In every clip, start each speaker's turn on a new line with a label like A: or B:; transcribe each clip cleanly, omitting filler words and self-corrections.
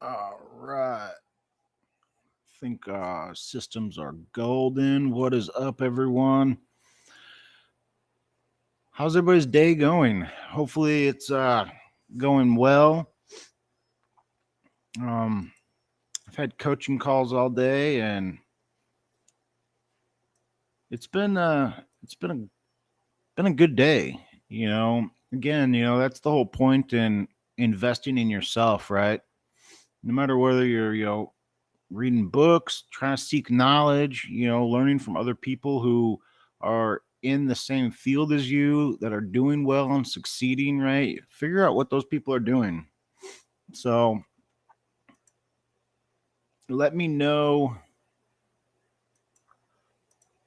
A: All right. Think systems are golden. What is up, everyone? How's everybody's day going? Hopefully, it's going well. Um, I've had coaching calls all day, and it's been a good day. Again, that's the whole point in investing in yourself, right? No matter whether you're reading books, trying to seek knowledge, learning from other people who are in the same field as you that are doing well and succeeding, right? Figure out what those people are doing. So let me know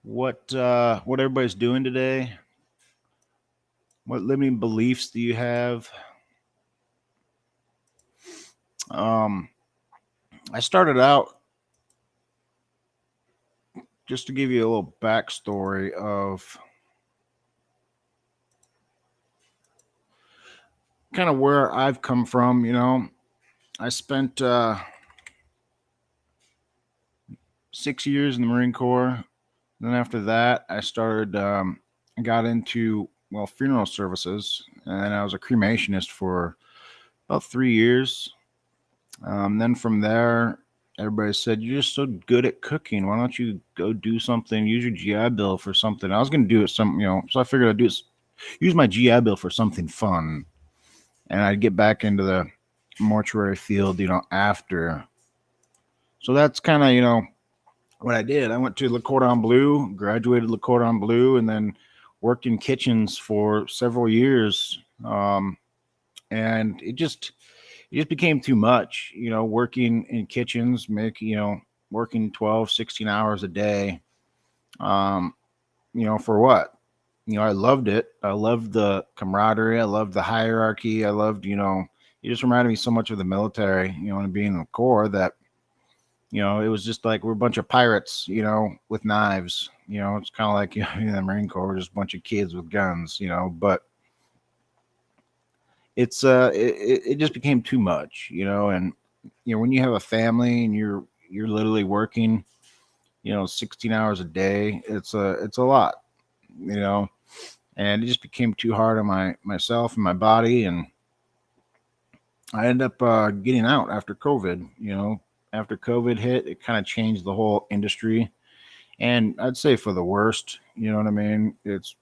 A: what everybody's doing today. What limiting beliefs do you have? Um, I started out just to give you a little backstory of kind of where I've come from. I spent 6 years in the Marine Corps. Then after that, I got into, funeral services, and I was a cremationist for about 3 years. Then from there, everybody said, "You're just so good at cooking. Why don't you go do something? Use your GI Bill for something." I was going to do it so I figured use my GI Bill for something fun, and I'd get back into the mortuary field, after. So that's kind of, what I did. I went to Le Cordon Bleu, graduated Le Cordon Bleu, and then worked in kitchens for several years. And it just became too much, working in kitchens, working 12, 16 hours a day. Um, for what? I loved it. I loved the camaraderie. I loved the hierarchy. I loved, it just reminded me so much of the military, and being in the Corps that it was just like we're a bunch of pirates, with knives. It's kind of like in the Marine Corps, we're just a bunch of kids with guns, But it just became too much, and when you have a family and you're literally working, 16 hours a day, it's a lot, you know, and it just became too hard on myself and my body, and I ended up getting out after COVID. After COVID hit, it kind of changed the whole industry, and I'd say for the worst. You know what I mean? It's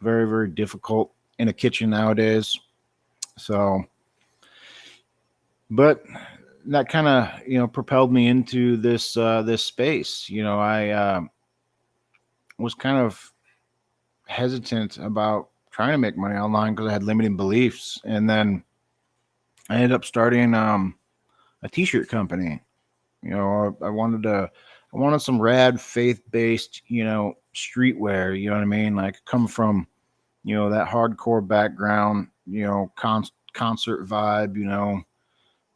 A: very, very difficult in a kitchen nowadays. So, but that kind of propelled me into this space. I was kind of hesitant about trying to make money online because I had limiting beliefs, and then I ended up starting a t-shirt company. I wanted some rad faith-based, streetwear. You know what I mean? Like come from, that hardcore background, concert vibe,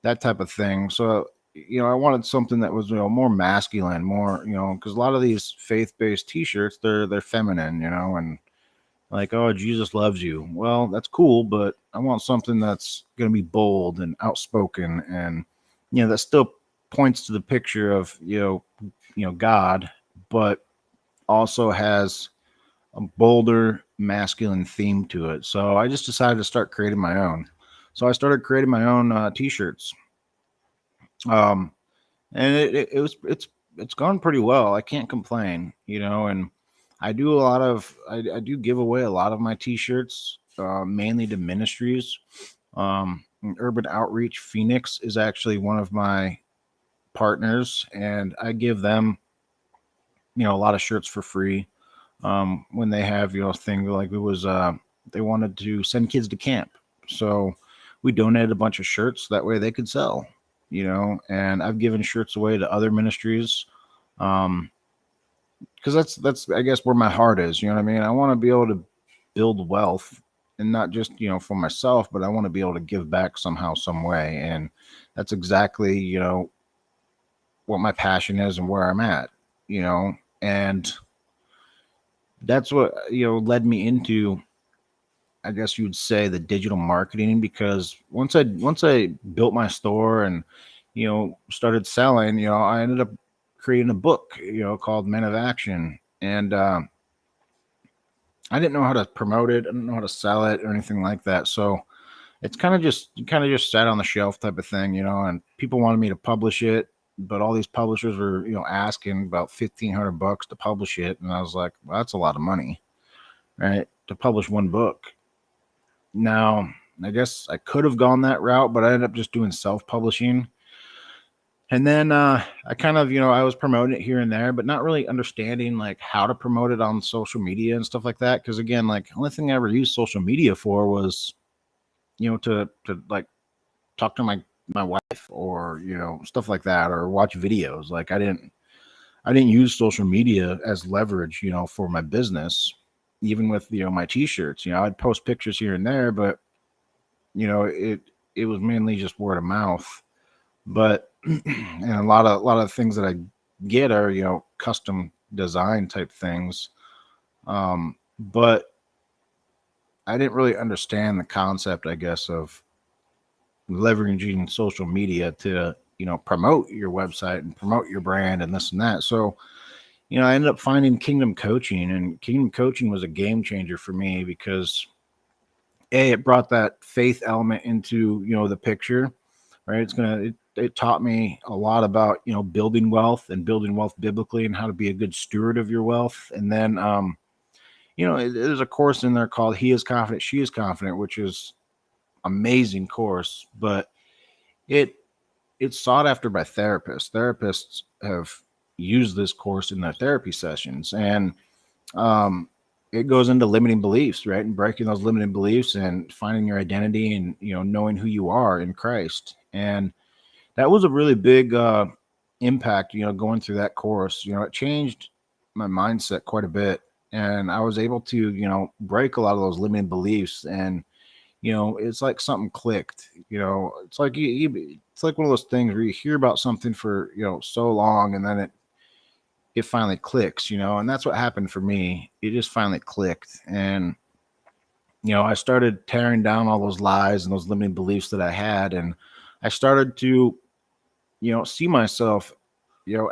A: that type of thing. So, I wanted something that was, more masculine, more, because a lot of these faith-based T-shirts, they're feminine, and like, oh, Jesus loves you. Well, that's cool, but I want something that's going to be bold and outspoken, and that still points to the picture of God, but also has a bolder masculine theme to it. So I just decided to start creating my own. So I started creating my own t-shirts, um, and it's gone pretty well. I can't complain, and I do I do give away a lot of my t-shirts, mainly to ministries. Urban Outreach Phoenix is actually one of my partners, and I give them a lot of shirts for free. When they have a thing like it was they wanted to send kids to camp, so we donated a bunch of shirts that way they could sell. And I've given shirts away to other ministries, um because that's I guess where my heart is. You know what I mean? I want to be able to build wealth, and not just for myself, but I want to be able to give back somehow, some way. And that's exactly what my passion is and where I'm at. And that's what led me into, I guess you would say, the digital marketing, because once I built my store and started selling, I ended up creating a book, called Men of Action. And I didn't know how to promote it. I didn't know how to sell it or anything like that. So it's kind of just sat on the shelf type of thing, and people wanted me to publish it, but all these publishers were, asking about $1,500 to publish it. And I was like, well, that's a lot of money, right? To publish one book. Now, I guess I could have gone that route, but I ended up just doing self-publishing. And then I kind of, I was promoting it here and there, but not really understanding like how to promote it on social media and stuff like that. Because again, like the only thing I ever used social media for was, to like talk to my wife, or stuff like that, or watch videos. Like I didn't use social media as leverage, for my business. Even with my t-shirts, I'd post pictures here and there, but it was mainly just word of mouth. But and a lot of things that I get are custom design type things. But I didn't really understand the concept, I guess, of leveraging social media to promote your website and promote your brand and this and that. So I ended up finding Kingdom Coaching, and Kingdom Coaching was a game changer for me because it brought that faith element into the picture, right? It taught me a lot about building wealth and building wealth biblically, and how to be a good steward of your wealth. And then there's a course in there called He is Confident, She is Confident, which is amazing course. But it it's sought after by therapists. Therapists have used this course in their therapy sessions, and um, it goes into limiting beliefs, right? And breaking those limiting beliefs and finding your identity, and knowing who you are in Christ. And that was a really big impact, going through that course. It changed my mindset quite a bit, and I was able to break a lot of those limiting beliefs. And it's like something clicked. It's like it's like one of those things where you hear about something for so long, and then it finally clicks. And that's what happened for me. It just finally clicked. And I started tearing down all those lies and those limiting beliefs that I had, and I started to see myself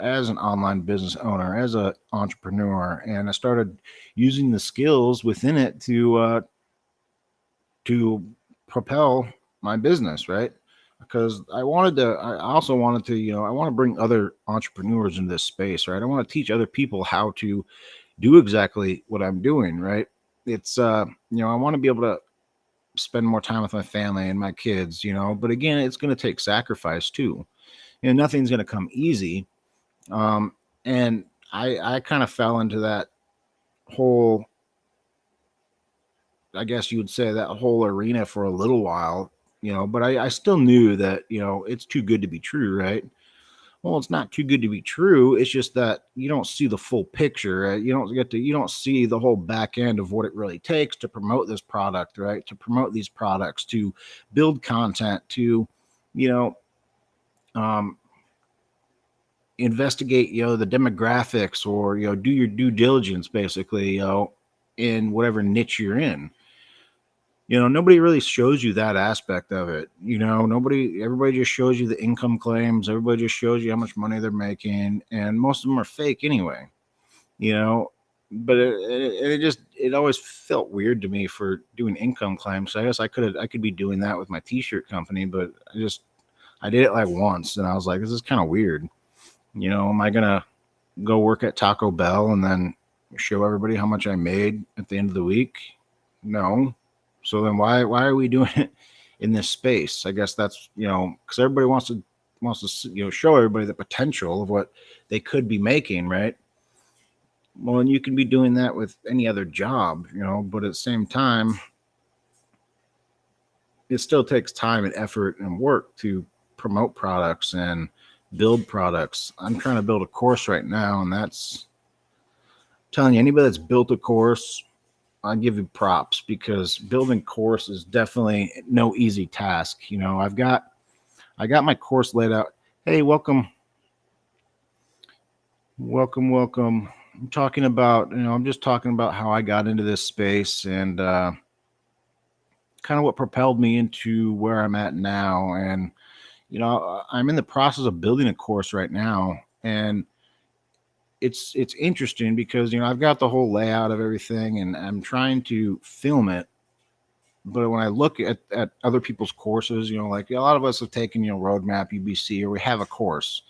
A: as an online business owner, as an entrepreneur. And I started using the skills within it to propel my business, right? Because I also wanted to, I want to bring other entrepreneurs into this space, right? I want to teach other people how to do exactly what I'm doing, right? It's, I want to be able to spend more time with my family and my kids, but again, it's going to take sacrifice too. Nothing's going to come easy. And I kind of fell into that whole, I guess you would say, that whole arena for a little while, but I still knew that, it's too good to be true, right? Well, it's not too good to be true. It's just that you don't see the full picture, right? You don't see the whole back end of what it really takes to promote this product, right? To promote these products, to build content, to, you know, um, investigate, the demographics, or, do your due diligence, basically, in whatever niche you're in. Nobody really shows you that aspect of it. Everybody just shows you the income claims. Everybody just shows you how much money they're making, and most of them are fake anyway, you know. But it always felt weird to me for doing income claims. So I guess I could be doing that with my t-shirt company, but I did it like once, and I was like, this is kind of weird. Am I gonna go work at Taco Bell and then show everybody how much I made at the end of the week? No. So then why are we doing it in this space? I guess that's, because everybody wants to show everybody the potential of what they could be making, right? Well, and you can be doing that with any other job, but at the same time, it still takes time and effort and work to promote products and build products. I'm trying to build a course right now, and that's telling you, anybody that's built a course, I give you props, because building course is definitely no easy task. I got my course laid out. Hey, welcome. I'm just talking about how I got into this space, and kind of what propelled me into where I'm at now. And, I'm in the process of building a course right now, and it's interesting because I've got the whole layout of everything, and I'm trying to film it. But when I look at other people's courses, like a lot of us have taken roadmap UBC, or we have a course,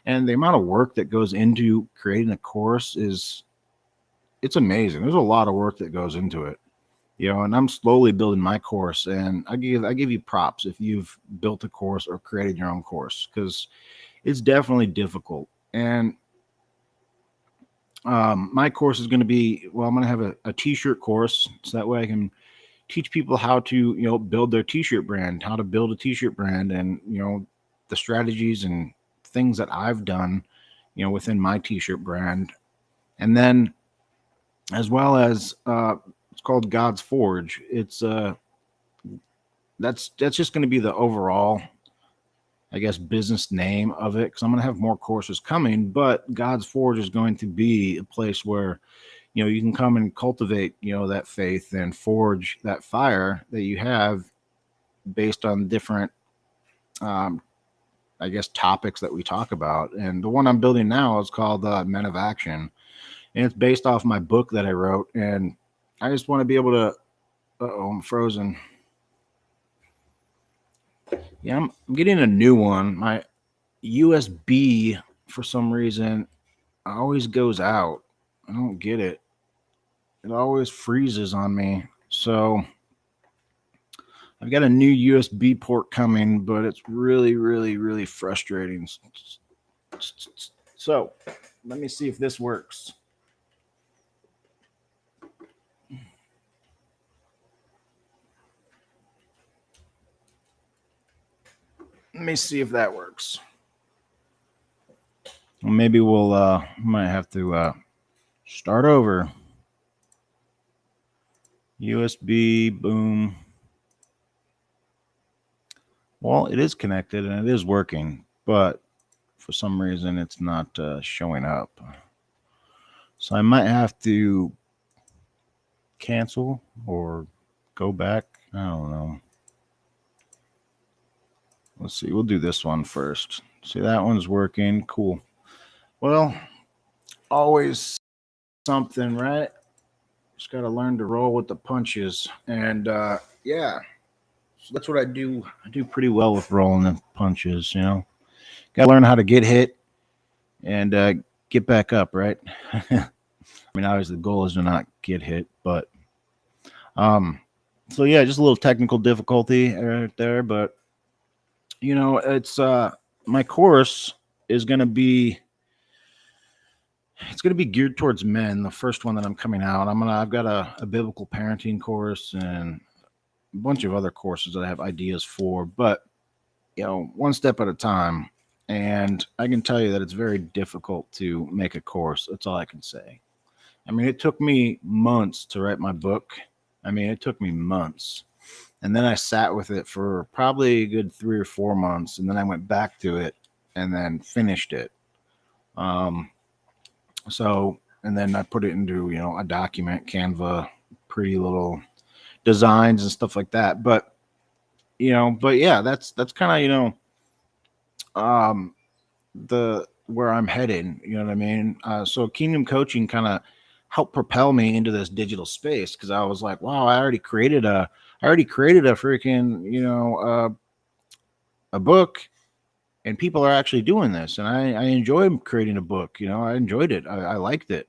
A: and the amount of work that goes into creating a course it's amazing. There's a lot of work that goes into it. And I'm slowly building my course, and I give you props if you've built a course or created your own course, because it's definitely difficult. And my course is going to be, well, I'm going to have a t-shirt course, so that way I can teach people how to build their t-shirt brand, how to build a t-shirt brand, and the strategies and things that I've done within my t-shirt brand. And then, as well as it's called God's Forge. It's that's just going to be the overall, I guess, business name of it, because I'm going to have more courses coming. But God's Forge is going to be a place where you can come and cultivate that faith and forge that fire that you have based on different I guess topics that we talk about. And the one I'm building now is called Men of Action, and it's based off my book that I wrote. And I just want to be able to. I'm frozen. Yeah, I'm getting a new one. My USB, for some reason, always goes out. I don't get it. It always freezes on me. So I've got a new USB port coming, but it's really, really, really frustrating. So let me see if this works. Let me see if that works. Well, maybe we'll might have to start over. USB, boom. Well, it is connected and it is working, but for some reason it's not showing up. So I might have to cancel or go back. I don't know. Let's see. We'll do this one first. See, that one's working. Cool. Well, always something, right? Just got to learn to roll with the punches. And yeah, so that's what I do. I do pretty well with rolling the punches, Got to learn how to get hit and get back up, right? I mean, obviously the goal is to not get hit, but so yeah, just a little technical difficulty right there, but it's my course is going to be geared towards men. The first one that I'm coming out, I've got a biblical parenting course and a bunch of other courses that I have ideas for, but one step at a time. And I can tell you that it's very difficult to make a course. That's all I can say. I mean, it took me months to write my book. I mean, it took me months. And then I sat with it for probably a good 3 or 4 months. And then I went back to it and then finished it. And then I put it into, a document, Canva, pretty little designs and stuff like that. But yeah, that's kind of, the where I'm headed. You know what I mean? So Kingdom Coaching kind of helped propel me into this digital space, because I was like, wow, I already created a freaking a book, and people are actually doing this, and I enjoy creating a book. I enjoyed it. I liked it.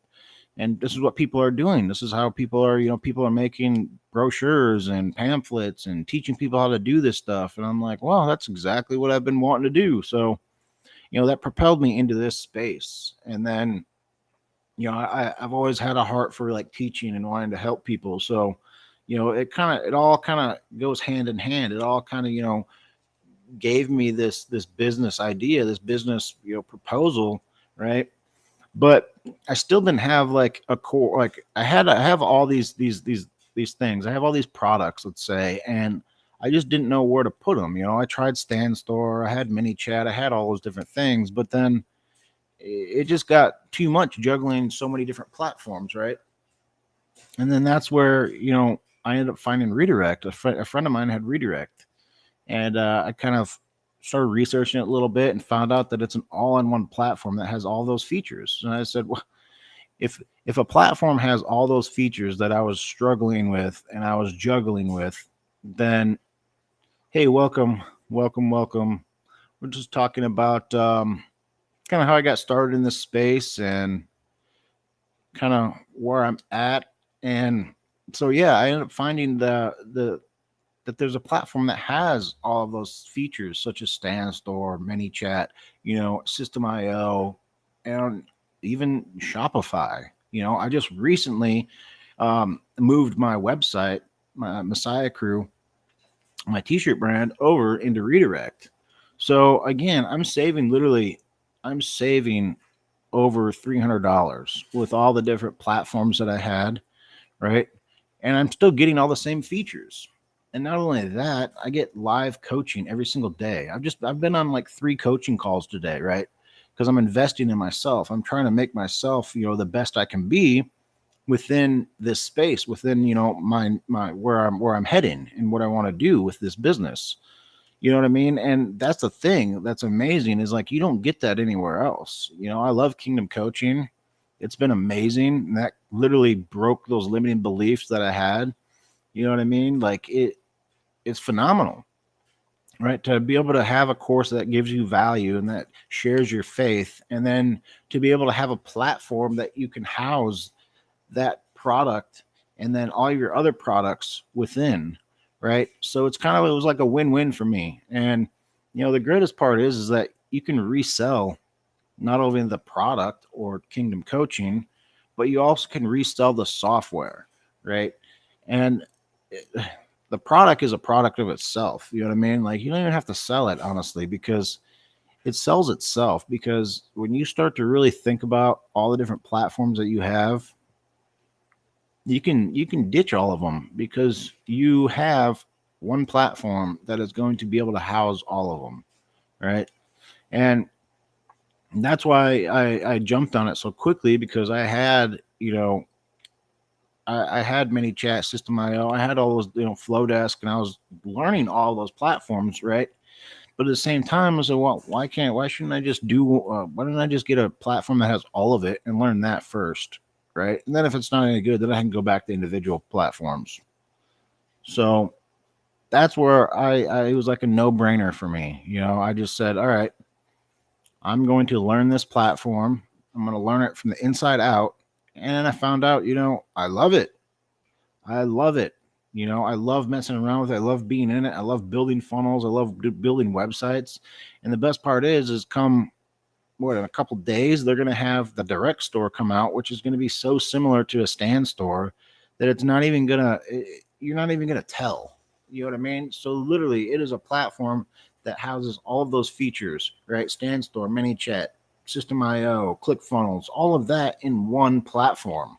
A: And this is what people are doing. This is how people are, people are making brochures and pamphlets and teaching people how to do this stuff. And I'm like, wow, that's exactly what I've been wanting to do. So, that propelled me into this space. And then, I've always had a heart for like teaching and wanting to help people. So, it all kind of goes hand in hand. It all kind of, gave me this business idea, this business, proposal, right? But I still didn't have like a core. Like I have all these things. I have all these products, let's say, and I just didn't know where to put them. I tried Stand Store, I had Mini Chat, I had all those different things, but then it just got too much juggling so many different platforms, right? And then that's where I ended up finding Redirect. A friend of mine had Redirect, and I kind of started researching it a little bit and found out that it's an all-in-one platform that has all those features. And I said, well, if a platform has all those features that I was struggling with and I was juggling with, then hey, welcome, welcome, welcome. We're just talking about kind of how I got started in this space and kind of where I'm at. And so yeah, I ended up finding the that there's a platform that has all of those features such as Stand Store, ManyChat, System.io, and even Shopify. I just recently moved my website, my Messiah Crew, my t-shirt brand, over into Redirect. So again, I'm saving over $300 with all the different platforms that I had, right? And I'm still getting all the same features. And not only that, I get live coaching every single day. I've been on like 3 coaching calls today, right? Because I'm investing in myself. I'm trying to make myself, the best I can be within this space, within, my where I'm heading and what I want to do with this business. You know what I mean? And that's the thing that's amazing is like you don't get that anywhere else. I love Kingdom Coaching. It's been amazing. And that literally broke those limiting beliefs that I had. You know what I mean? Like it's phenomenal, right? To be able to have a course that gives you value and that shares your faith, and then to be able to have a platform that you can house that product and then all your other products within, right? So it was like a win-win for me. And the greatest part is that you can resell not only the product or Kingdom Coaching, but you also can resell the software, right? And the product is a product of itself. You know what I mean? Like you don't even have to sell it, honestly, because it sells itself. Because when you start to really think about all the different platforms that you have, you can ditch all of them because you have one platform that is going to be able to house all of them, right? And that's why I jumped on it so quickly, because I had, I had ManyChat, System.io, I had all those, Flowdesk, and I was learning all those platforms, right? But at the same time, I said, well, why shouldn't I just why don't I just get a platform that has all of it and learn that first, right? And then if it's not any good, then I can go back to individual platforms. So that's where it was like a no-brainer for me. I just said, all right, I'm going to learn this platform. I'm going to learn it from the inside out. And then I found out, I love it. I love it. I love messing around with it. I love being in it. I love building funnels. I love building websites. And the best part is come in a couple days, they're going to have the direct store come out, which is going to be so similar to a Stand Store that you're not even going to tell. You know what I mean? So literally it is a platform that houses all of those features, right? Stand Store, ManyChat, System.io, ClickFunnels, all of that in one platform.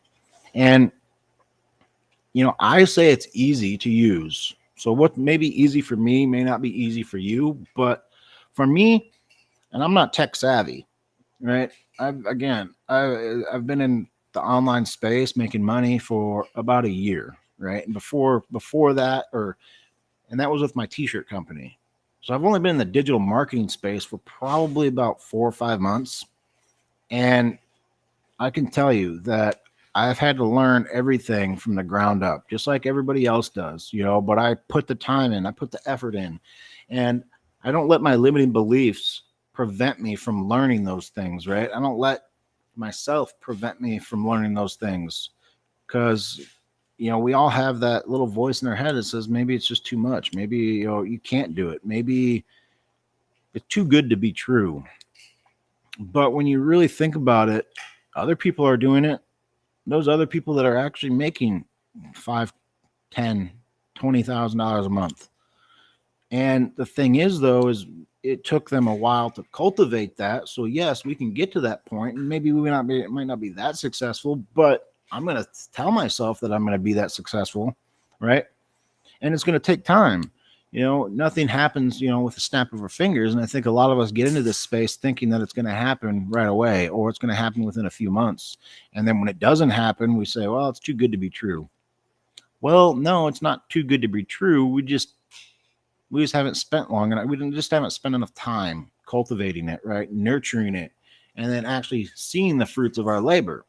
A: And I say it's easy to use. So what may be easy for me may not be easy for you, but for me, and I'm not tech savvy, right? I've been in the online space making money for about a year, right? And before that, and that was with my t-shirt company. So I've only been in the digital marketing space for probably about 4 or 5 months. And I can tell you that I've had to learn everything from the ground up, just like everybody else does, but I put the time in, I put the effort in, and I don't let my limiting beliefs prevent me from learning those things, right? I don't let myself prevent me from learning those things, because, we all have that little voice in our head that says, maybe it's just too much. Maybe, you can't do it. Maybe it's too good to be true. But when you really think about it, other people are doing it. Those other people that are actually making $5, $10, $20,000 a month. And the thing is, though, is it took them a while to cultivate that. So yes, we can get to that point, and maybe it might not be that successful, but I'm going to tell myself that I'm going to be that successful, right? And it's going to take time. Nothing happens, with a snap of our fingers. And I think a lot of us get into this space thinking that it's going to happen right away, or it's going to happen within a few months. And then when it doesn't happen, we say, well, it's too good to be true. Well, no, it's not too good to be true. We just haven't spent long enough. We just haven't spent enough time cultivating it, right? Nurturing it, and then actually seeing the fruits of our labor.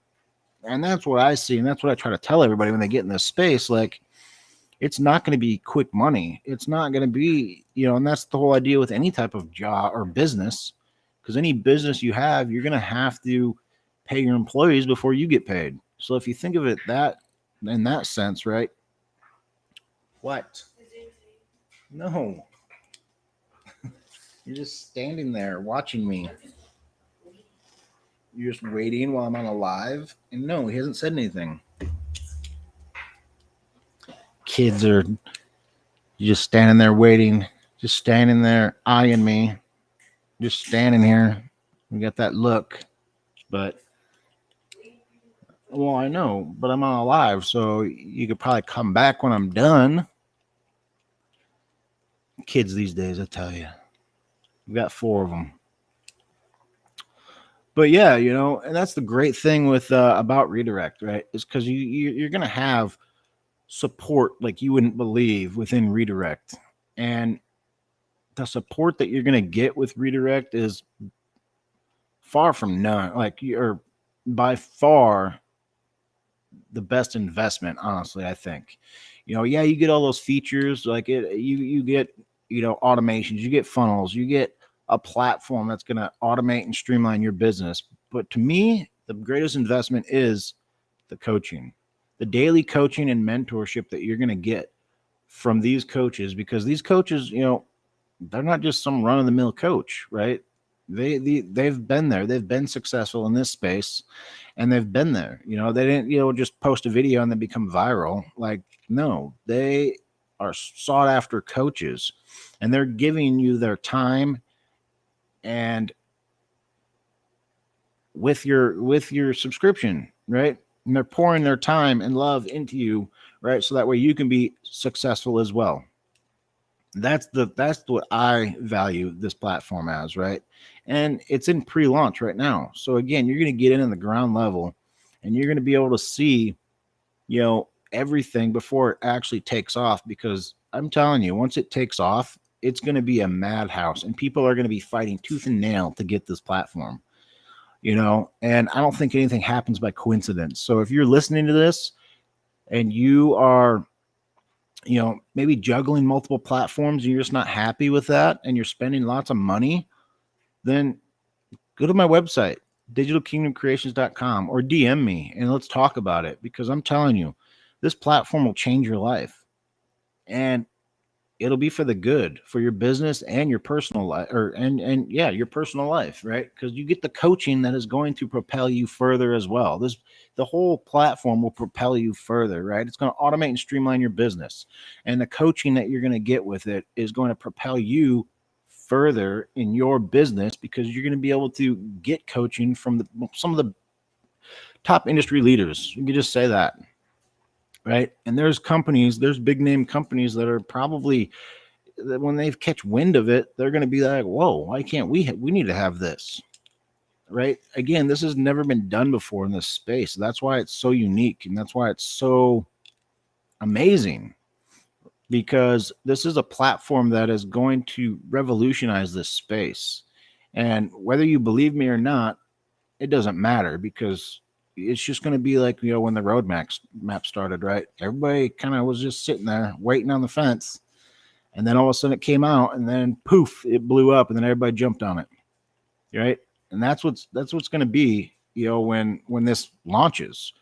A: And that's what I see. And that's what I try to tell everybody when they get in this space. Like, it's not going to be quick money. It's not going to be, and that's the whole idea with any type of job or business. Because any business you have, you're going to have to pay your employees before you get paid. So if you think of it that in that sense, right? What? No. You're just standing there watching me. You're just waiting while I'm on a live. And no, he hasn't said anything. Kids are just standing there waiting, just standing there eyeing me, just standing here. We got that look. But, well, I know, but I'm on a live, so you could probably come back when I'm done. Kids these days, I tell you. We got 4 of them. But yeah, and that's the great thing with aBOUT Redirect, right? Is because you're gonna have support like you wouldn't believe within Redirect, and the support that you're gonna get with Redirect is far from none. Like, you're by far the best investment, honestly. I think, yeah, you get all those features like you get automations, you get funnels, you get a platform that's going to automate and streamline your business. But to me, the greatest investment is the coaching, the daily coaching and mentorship that you're going to get from these coaches, because these coaches, they're not just some run-of-the-mill coach, right? They've been there, they've been successful in this space, and they've been there. They didn't just post a video and then become viral. Like, no, they are sought after coaches, and they're giving you their time and with your subscription, right? And they're pouring their time and love into you, right? So that way you can be successful as well. That's what I value this platform as, right? And it's in pre-launch right now. So again, you're going to get in the ground level, and you're going to be able to see, everything before it actually takes off. Because I'm telling you, once it takes off, it's going to be a madhouse, and people are going to be fighting tooth and nail to get this platform. And I don't think anything happens by coincidence. So if you're listening to this and you are, maybe juggling multiple platforms and you're just not happy with that and you're spending lots of money, then go to my website, digitalkingdomcreations.com, or DM me and let's talk about it. Because I'm telling you, this platform will change your life, and it'll be for the good, for your business and your personal life, your personal life, right? Because you get the coaching that is going to propel you further as well. The whole platform will propel you further, right? It's going to automate and streamline your business, and the coaching that you're going to get with it is going to propel you further in your business, because you're going to be able to get coaching from some of the top industry leaders. You can just say that. Right. And there's big name companies that are probably, when they catch wind of it, they're going to be like, whoa, why can't we need to have this? Right. Again, this has never been done before in this space. That's why it's so unique, and that's why it's so amazing, because this is a platform that is going to revolutionize this space. And whether you believe me or not, it doesn't matter, because it's just going to be like, when the roadmap started, right? Everybody kind of was just sitting there waiting on the fence, and then all of a sudden it came out, and then poof, it blew up, and then everybody jumped on it, right? And that's what's going to be, when this launches,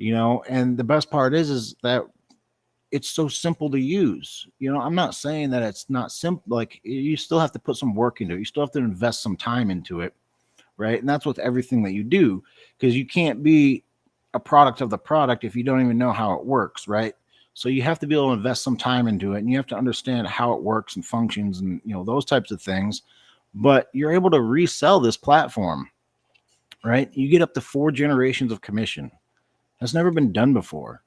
A: and the best part is that it's so simple to use. I'm not saying that it's not simple. Like, you still have to put some work into it. You still have to invest some time into it. Right. And that's with everything that you do, because you can't be a product of the product if you don't even know how it works. Right. So you have to be able to invest some time into it, and you have to understand how it works and functions and, those types of things. But you're able to resell this platform. Right. You get up to 4 generations of commission. That's never been done before.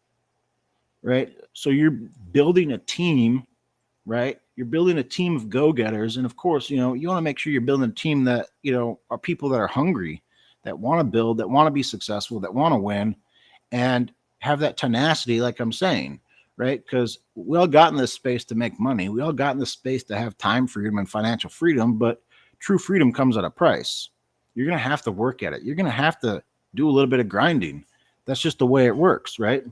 A: Right. So you're building a team. Right. You're building a team of go-getters. And of course, you want to make sure you're building a team that, are people that are hungry, that want to build, that want to be successful, that want to win, and have that tenacity, like I'm saying, right? Because we all got in this space to make money. We all got in this space to have time freedom and financial freedom, but true freedom comes at a price. You're going to have to work at it. You're going to have to do a little bit of grinding. That's just the way it works, right?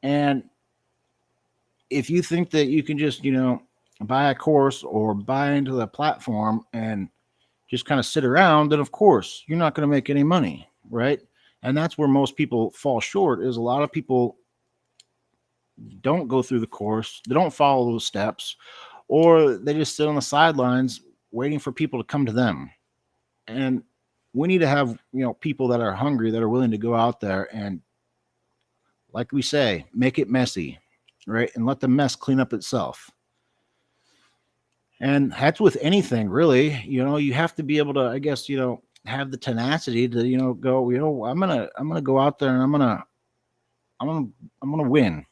A: And if you think that you can just, buy a course or buy into the platform and just kind of sit around, then of course you're not going to make any money, right? And that's where most people fall short. Is a lot of people don't go through the course, they don't follow those steps, or they just sit on the sidelines waiting for people to come to them. And we need to have, people that are hungry, that are willing to go out there and, like we say, make it messy, right? And let the mess clean up itself. And that's with anything, really. You have to be able to, I guess, have the tenacity to, go, I'm gonna go out there and I'm gonna win.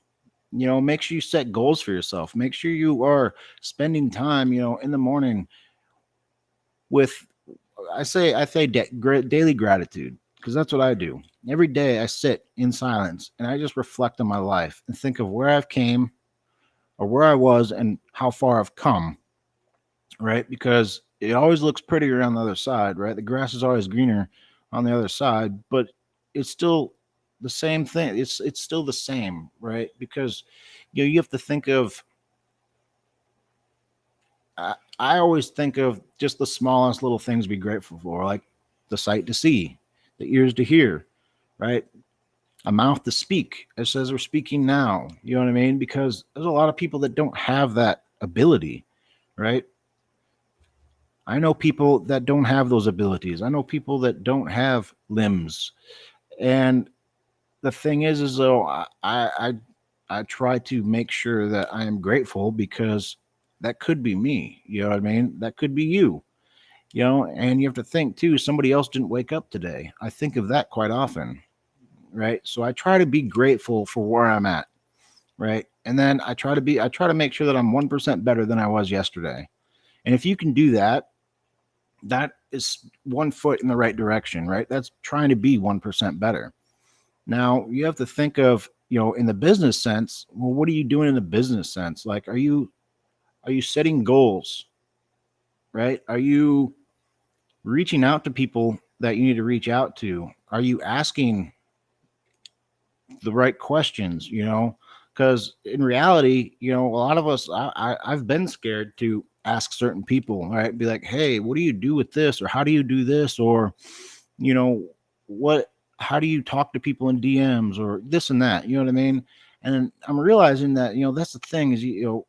A: Make sure you set goals for yourself. Make sure you are spending time, in the morning with, I say daily gratitude, because that's what I do. Every day I sit in silence and I just reflect on my life and think of where I've came or where I was and how far I've come, right? Because it always looks prettier on the other side, right? The grass is always greener on the other side, but it's still the same thing. It's still the same, right? Because you have to think of, I always think of just the smallest little things to be grateful for, like the sight to see, the ears to hear, right? A mouth to speak. It says we're speaking now. You know what I mean? Because there's a lot of people that don't have that ability, right? I know people that don't have those abilities. I know people that don't have limbs. And the thing is though, I try to make sure that I am grateful, because that could be me. You know what I mean? That could be you. And you have to think too, somebody else didn't wake up today. I think of that quite often, right? So I try to be grateful for where I'm at, right? And then I try to make sure that I'm 1% better than I was yesterday. And if you can do that, that is 1 foot in the right direction, right? That's trying to be 1% better. Now you have to think of, in the business sense, well, what are you doing in the business sense? Like, are you setting goals, right? Are you reaching out to people that you need to reach out to? Are you asking the right questions, because in reality, a lot of us, I've been scared to ask certain people, right? Be like, hey, what do you do with this? Or how do you do this? Or, how do you talk to people in DMs or this and that? You know what I mean? And I'm realizing that, that's the thing is, you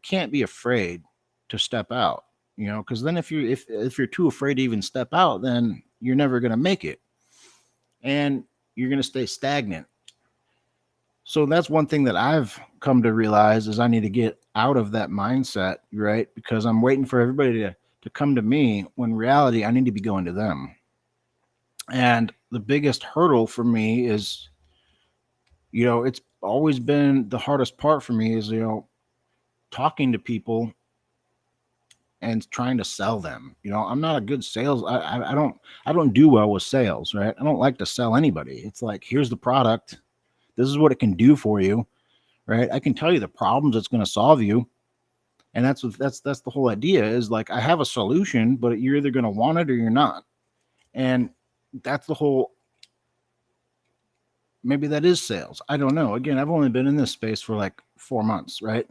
A: can't be afraid to step out, because then if you're too afraid to even step out, then you're never going to make it. And you're going to stay stagnant. So that's one thing that I've come to realize is I need to get out of that mindset, right? Because I'm waiting for everybody to come to me, when in reality, I need to be going to them. And the biggest hurdle for me is, it's always been the hardest part for me is, talking to people and trying to sell them. I'm not a good sales. I don't do well with sales, right? I don't like to sell anybody. It's like, here's the product. This is what it can do for you, right? I can tell you the problems it's going to solve you. And that's the whole idea is, like, I have a solution, but you're either going to want it or you're not. And that's the whole, maybe that is sales. I don't know. Again, I've only been in this space for like 4 months, right?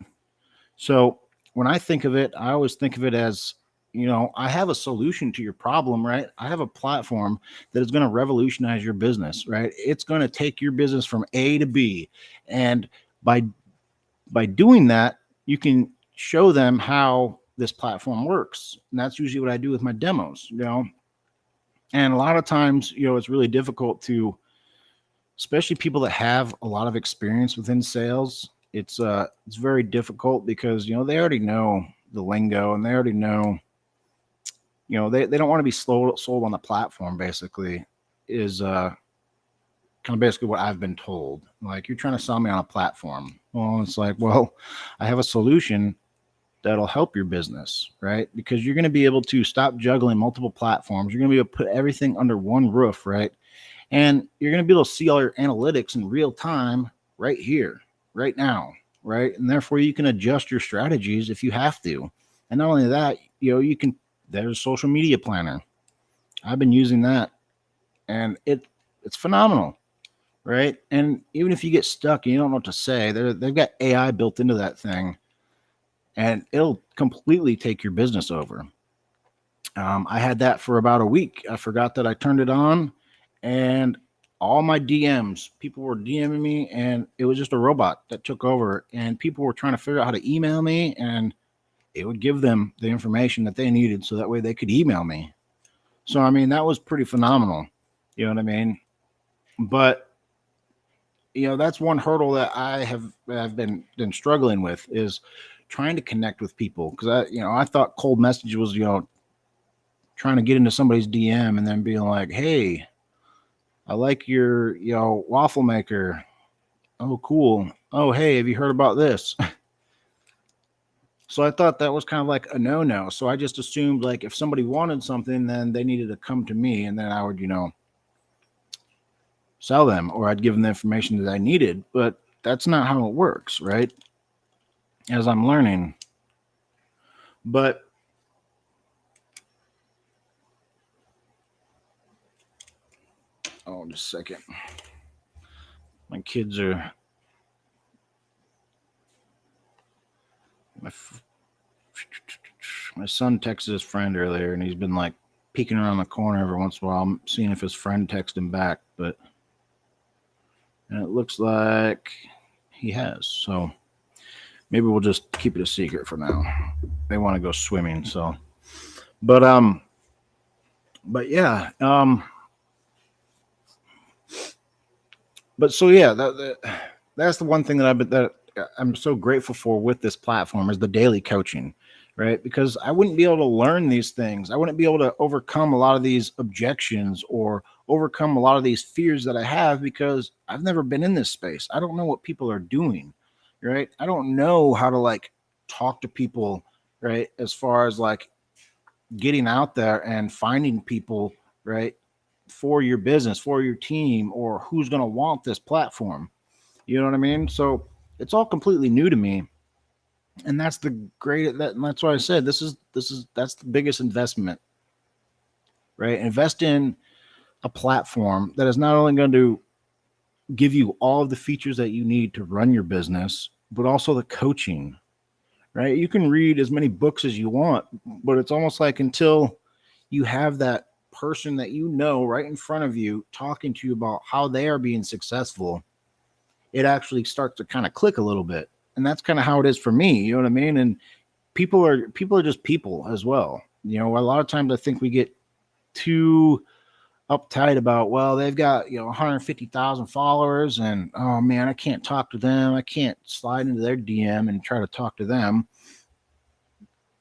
A: So when I think of it, I always think of it as, I have a solution to your problem, right? I have a platform that is going to revolutionize your business, right? It's going to take your business from A to B. And by doing that, you can show them how this platform works. And that's usually what I do with my demos, And a lot of times, it's really difficult to, especially people that have a lot of experience within sales. It's very difficult because, they already know the lingo and they already know, they don't want to be sold on the platform, basically, is kind of basically what I've been told. Like, you're trying to sell me on a platform. Well, it's like, well, I have a solution that'll help your business, right? Because you're going to be able to stop juggling multiple platforms. You're going to be able to put everything under one roof, right? And you're going to be able to see all your analytics in real time right here, right now. right? And therefore you can adjust your strategies if you have to. And not only that, you can, there's a social media planner. I've been using that, and it's phenomenal, right? And even if you get stuck and you don't know what to say, they've got AI built into that thing, and it'll completely take your business over. I had that for about a week. I forgot that I turned it on, and all my DMs, people were DMing me, and it was just a robot that took over. And people were trying to figure out how to email me, and it would give them the information that they needed so that way they could email me. So, I mean, that was pretty phenomenal. You know what I mean? But, that's one hurdle that have been struggling with is trying to connect with people. Because I thought cold message was, trying to get into somebody's DM and then being like, hey, I like your, waffle maker. Oh, cool. Oh, hey, have you heard about this? So I thought that was kind of like a no. So I just assumed like if somebody wanted something, then they needed to come to me, and then I would, sell them, or I'd give them the information that I needed. But that's not how it works, right? As I'm learning. But just a second. My kids are my son texted his friend earlier, and he's been like peeking around the corner every once in a while. I'm seeing if his friend texted him back, and it looks like he has. So maybe we'll just keep it a secret for now. They want to go swimming, so. But yeah. But so yeah, that's the one thing that I'm so grateful for with this platform is the daily coaching, right? Because I wouldn't be able to learn these things. I wouldn't be able to overcome a lot of these objections or overcome a lot of these fears that I have because I've never been in this space. I don't know what people are doing, right? I don't know how to like talk to people, right? As far as like getting out there and finding people, right? For your business, for your team, or who's going to want this platform. You know what I mean? So it's all completely new to me. And that's the great and that's why I said that's the biggest investment, right? Invest in a platform that is not only going to give you all of the features that you need to run your business, but also the coaching, right? You can read as many books as you want, but it's almost like until you have that person that right in front of you talking to you about how they are being successful, it actually starts to kind of click a little bit. And that's kind of how it is for me. You know what I mean? And people are just people as well. A lot of times I think we get too uptight about, well, they've got 150,000 followers, and oh man, I can't talk to them. I can't slide into their DM and try to talk to them.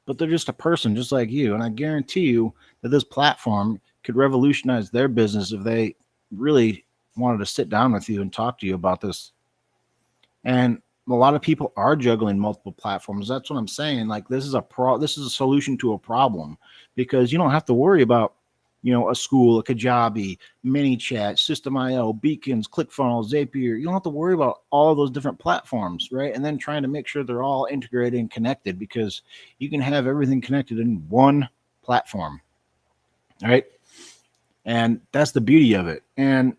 A: But they're just a person just like you, and I guarantee you that this platform could revolutionize their business if they really wanted to sit down with you and talk to you about this. And a lot of people are juggling multiple platforms. That's what I'm saying. Like this is a solution to a problem, because you don't have to worry about a school, a Kajabi, ManyChat, System.io, Beacons, ClickFunnels, Zapier. You don't have to worry about all of those different platforms, right? And then trying to make sure they're all integrated and connected, because you can have everything connected in one platform, right? And that's the beauty of it. And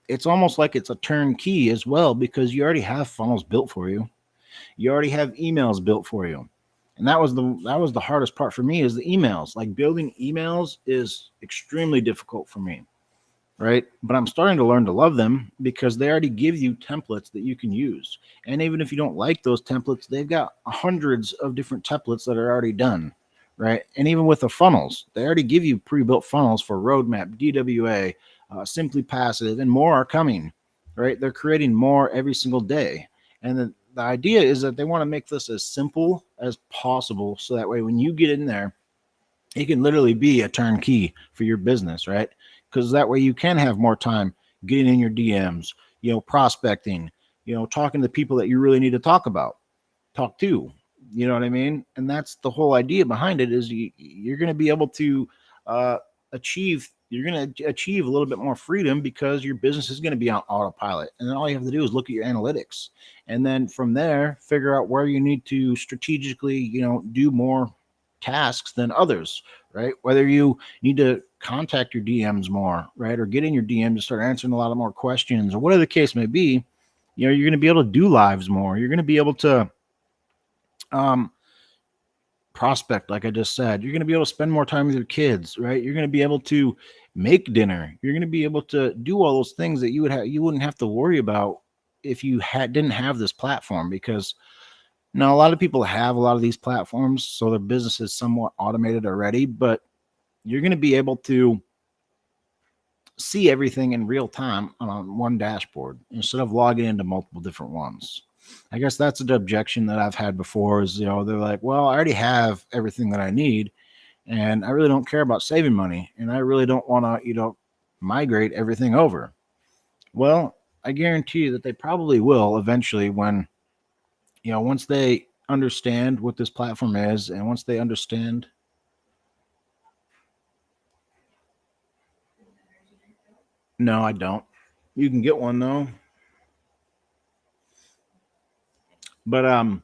A: it's almost like it's a turnkey as well, because you already have funnels built for you. You already have emails built for you. And that was the hardest part for me, is the emails. Like building emails is extremely difficult for me, right? But I'm starting to learn to love them, because they already give you templates that you can use. And even if you don't like those templates, they've got hundreds of different templates that are already done, right? And even with the funnels, they already give you pre-built funnels for roadmap, DWA, Simply Passive, and more are coming, right? They're creating more every single day. And the idea is that they want to make this as simple as possible, so that way when you get in there, it can literally be a turnkey for your business, right? Because that way you can have more time getting in your DMs, prospecting, talking to people that you really need to talk to. You know what I mean? And that's the whole idea behind it, is you're going to be able to achieve you're going to achieve a little bit more freedom because your business is going to be on autopilot. And then all you have to do is look at your analytics. And then from there, figure out where you need to strategically, do more tasks than others, right? Whether you need to contact your DMs more, right? Or get in your DM to start answering a lot of more questions or whatever the case may be, you're going to be able to do lives more. You're going to be able to, prospect, like I just said. You're going to be able to spend more time with your kids, right? You're going to be able to make dinner. You're going to be able to do all those things that you wouldn't have to worry about if you didn't have this platform. Because now a lot of people have a lot of these platforms, so their business is somewhat automated already, but you're going to be able to see everything in real time on one dashboard instead of logging into multiple different ones. I guess that's an objection that I've had before is, they're like, well, I already have everything that I need and I really don't care about saving money and I really don't want to, migrate everything over. Well, I guarantee you that they probably will eventually when, once they understand what this platform is and once they understand. No, I don't. You can get one though. But I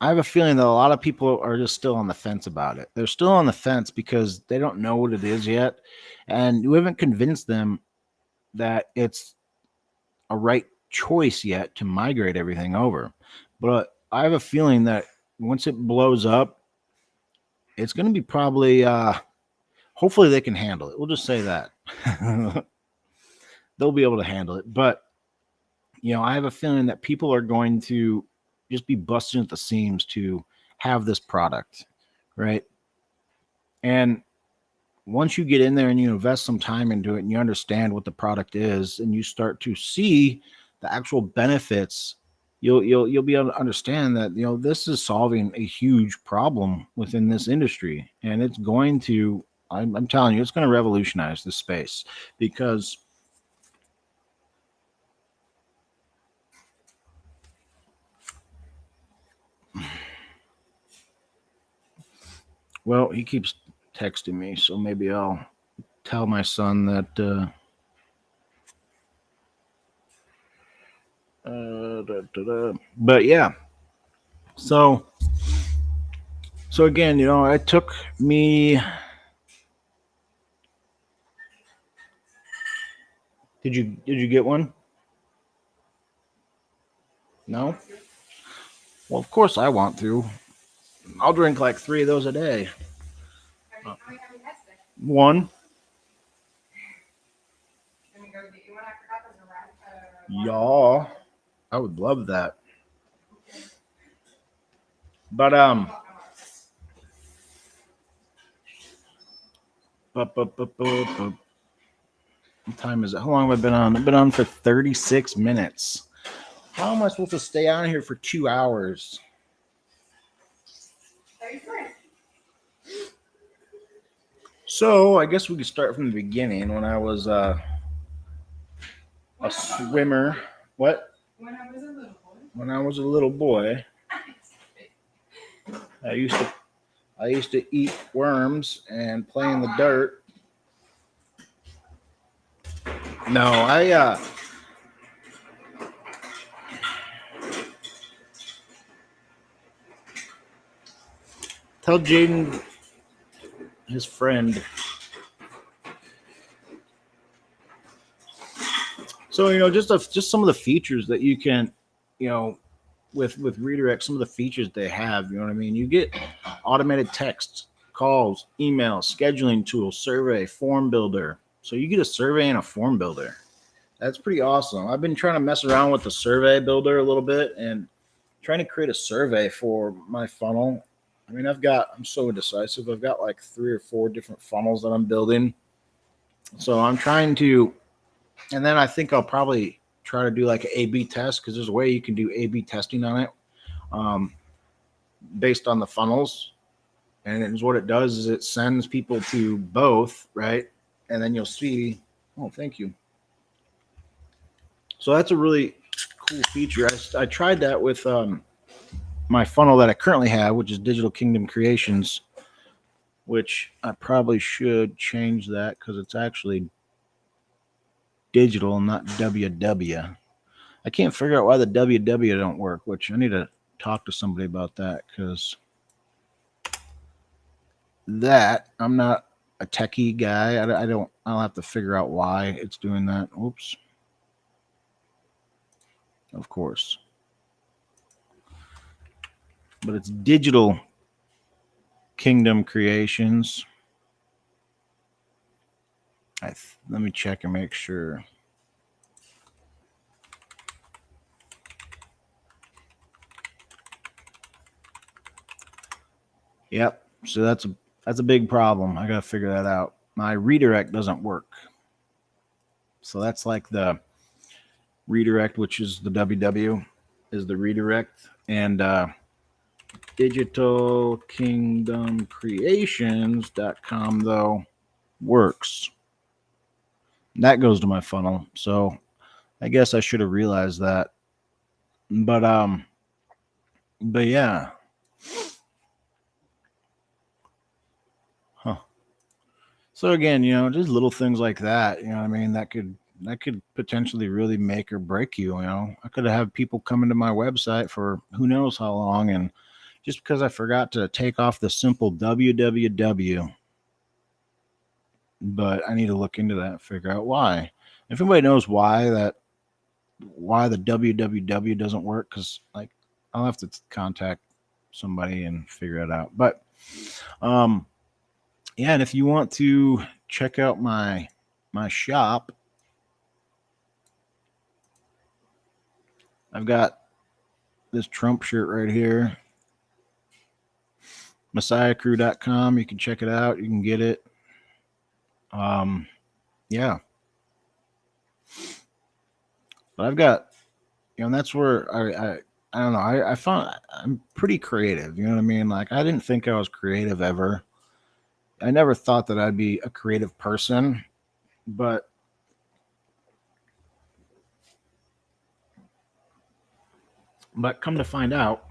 A: have a feeling that a lot of people are just still on the fence about it. They're still on the fence because they don't know what it is yet. And you haven't convinced them that it's a right choice yet to migrate everything over. But I have a feeling that once it blows up, it's going to be probably, hopefully they can handle it. We'll just say that. They'll be able to handle it. But, I have a feeling that people are going to just be busting at the seams to have this product, right? And once you get in there and you invest some time into it and you understand what the product is and you start to see the actual benefits, you'll be able to understand that this is solving a huge problem within this industry, and it's going to, I'm telling you, it's going to revolutionize the space because well, he keeps texting me, so maybe I'll tell my son that but yeah, so again, it took me. Did you get one? No. Well, of course I want to. I'll drink like 3 of those a day. One. Yeah, I would love that. But what time is it? How long have I been on? I've been on for 36 minutes. How am I supposed to stay on here for 2 hours? So I guess we could start from the beginning when I was a swimmer. What? When I was a little boy, I used to eat worms and play in the dirt. No, tell Jaden, his friend. So just some of the features that you can, with redirect, some of the features they have. You know what I mean? You get automated text, calls, emails, scheduling tools, survey, form builder. So you get a survey and a form builder. That's pretty awesome. I've been trying to mess around with the survey builder a little bit and trying to create a survey for my funnel. I mean, I'm so indecisive. I've got like 3 or 4 different funnels that I'm building. So I'm trying to, and then I think I'll probably try to do like an A/B test because there's a way you can do A/B testing on it based on the funnels. And what it does is it sends people to both, right? And then you'll see, oh, thank you. So that's a really cool feature. I tried that with my funnel that I currently have, which is Digital Kingdom Creations. which I probably should change that because it's actually digital, not WW. I can't figure out why the WW don't work, which I need to talk to somebody about that because that I'm not a techie guy. I'll have to figure out why it's doing that. Oops. Of course. But it's digital kingdom creations. Let me check and make sure. Yep. So that's a big problem. I got to figure that out. My redirect doesn't work. So that's like the redirect, which is the WW, is the redirect, and digitalkingdomcreations.com though works. That goes to my funnel. So I guess I should have realized that. But yeah. Huh. So again, just little things like that, what I mean, that could potentially really make or break you. I could have people come into my website for who knows how long, and just because I forgot to take off the simple www, but I need to look into that and figure out why. If anybody knows why the www doesn't work, because like I'll have to contact somebody and figure it out. But yeah, and if you want to check out my shop, I've got this Trump shirt right here, messiahcrew.com. You can check it out. You can get it. Yeah. But I've got, and that's where I don't know. I found I'm pretty creative. You know what I mean? Like, I didn't think I was creative ever. I never thought that I'd be a creative person, but come to find out,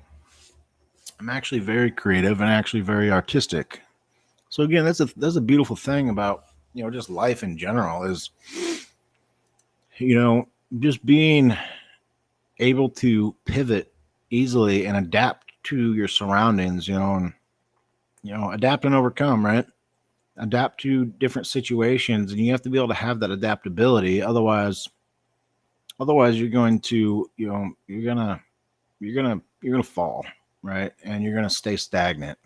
A: I'm actually very creative and actually very artistic. So again, that's a beautiful thing about just life in general is just being able to pivot easily and adapt to your surroundings, and adapt and overcome, right? Adapt to different situations, and you have to be able to have that adaptability. Otherwise you're going to, you're gonna fall, right? And you're gonna stay stagnant.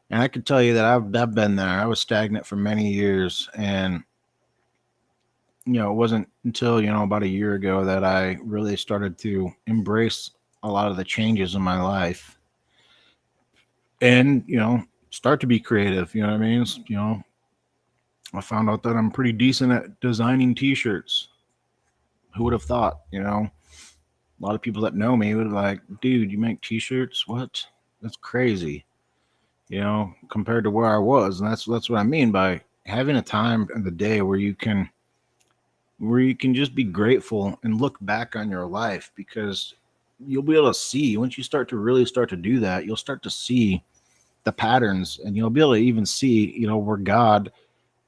A: And I can tell you that I've been there. I was stagnant for many years, and it wasn't until about a year ago that I really started to embrace a lot of the changes in my life, and start to be creative. You know what I mean? I found out that I'm pretty decent at designing T-shirts. Who would have thought? A lot of people that know me would be like, "Dude, you make T-shirts? What? That's crazy." Compared to where I was, and that's what I mean by having a time in the day where you can just be grateful and look back on your life, because you'll be able to see, once you really start to do that, you'll start to see the patterns, and you'll be able to even see where God